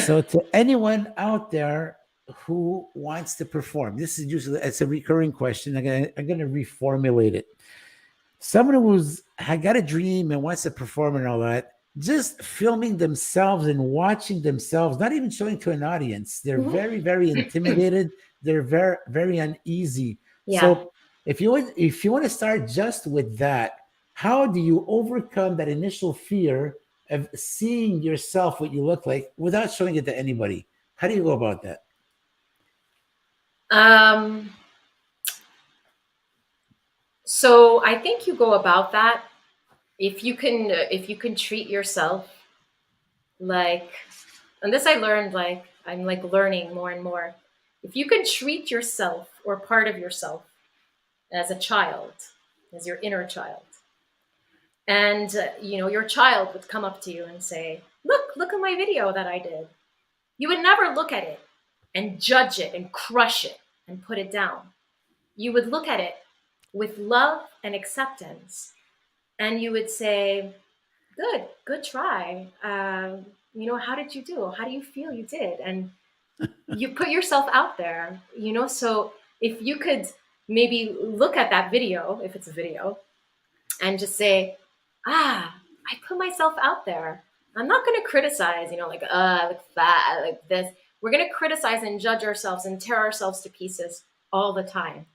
So to anyone out there who wants to perform, it's a recurring question. I'm going to reformulate it. Someone who's got a dream and wants to perform and all that, just filming themselves and watching themselves, not even showing to an audience. They're very, very intimidated. They're very, very uneasy. Yeah. So if you want to start just with that, how do you overcome that initial fear of seeing yourself, what you look like, without showing it to anybody? How do you go about that? So I think you go about that if you can treat yourself and this I learned, I'm learning more and more. If you can treat yourself or part of yourself as a child, as your inner child, and your child would come up to you and say, look at my video that I did. You would never look at it and judge it and crush it and put it down. You would look at it with love and acceptance, and you would say, good try. How did you do? How do you feel you did? And you put yourself out there, so if you could maybe look at that video, if it's a video, and just say, I put myself out there. I'm not going to criticize, I look fat, I like this. We're going to criticize and judge ourselves and tear ourselves to pieces all the time.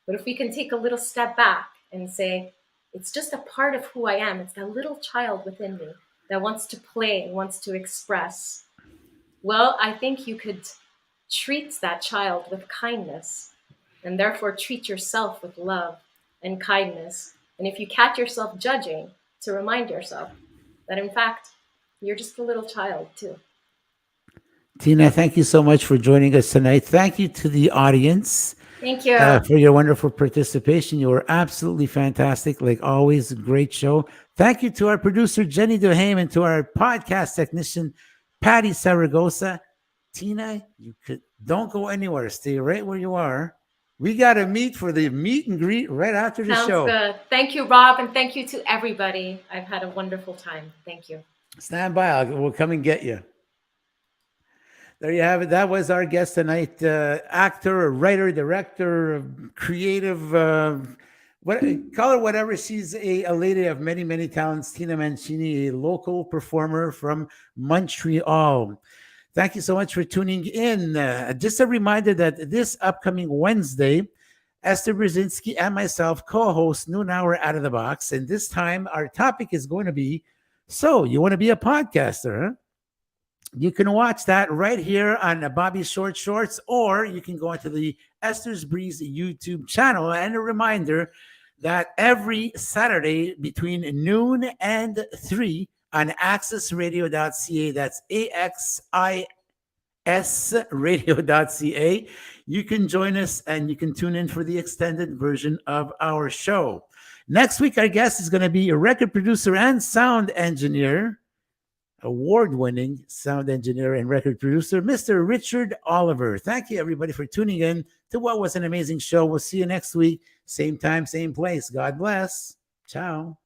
But if we can take a little step back and say, it's just a part of who I am. It's that little child within me that wants to play and wants to express. Well, I think you could treat that child with kindness and therefore treat yourself with love and kindness. And if you catch yourself judging, to remind yourself that in fact, you're just a little child too. Tina, thank you so much for joining us tonight. Thank you to the audience. Thank you. For your wonderful participation. You were absolutely fantastic. Like always, great show. Thank you to our producer, Jenny Duhame, and to our podcast technician, Patty Saragosa. Tina, don't go anywhere. Stay right where you are. We got to meet for the meet and greet right after the show. Sounds good. Thank you, Rob, and thank you to everybody. I've had a wonderful time. Thank you. Stand by. We'll come and get you. There you have it. That was our guest tonight. Actor, writer, director, creative, call her whatever. She's a lady of many, many talents. Tina Mancini, a local performer from Montreal. Thank you so much for tuning in. Just a reminder that this upcoming Wednesday, Esther Brzezinski and myself co-host Noon Hour Out of the Box. And this time our topic is going to be, so you want to be a podcaster, huh? You can watch that right here on Bobby's Short Shorts, or you can go into the Esther's Breeze YouTube channel. And a reminder that every Saturday between noon and 3 on accessradio.ca, that's AXISradio.ca, you can join us and you can tune in for the extended version of our show. Next week, our guest is going to be a record producer and sound engineer, award-winning sound engineer and record producer, Mr. Richard Oliver. Thank you, everybody, for tuning in to what was an amazing show. We'll see you next week. Same time, same place. God bless. Ciao.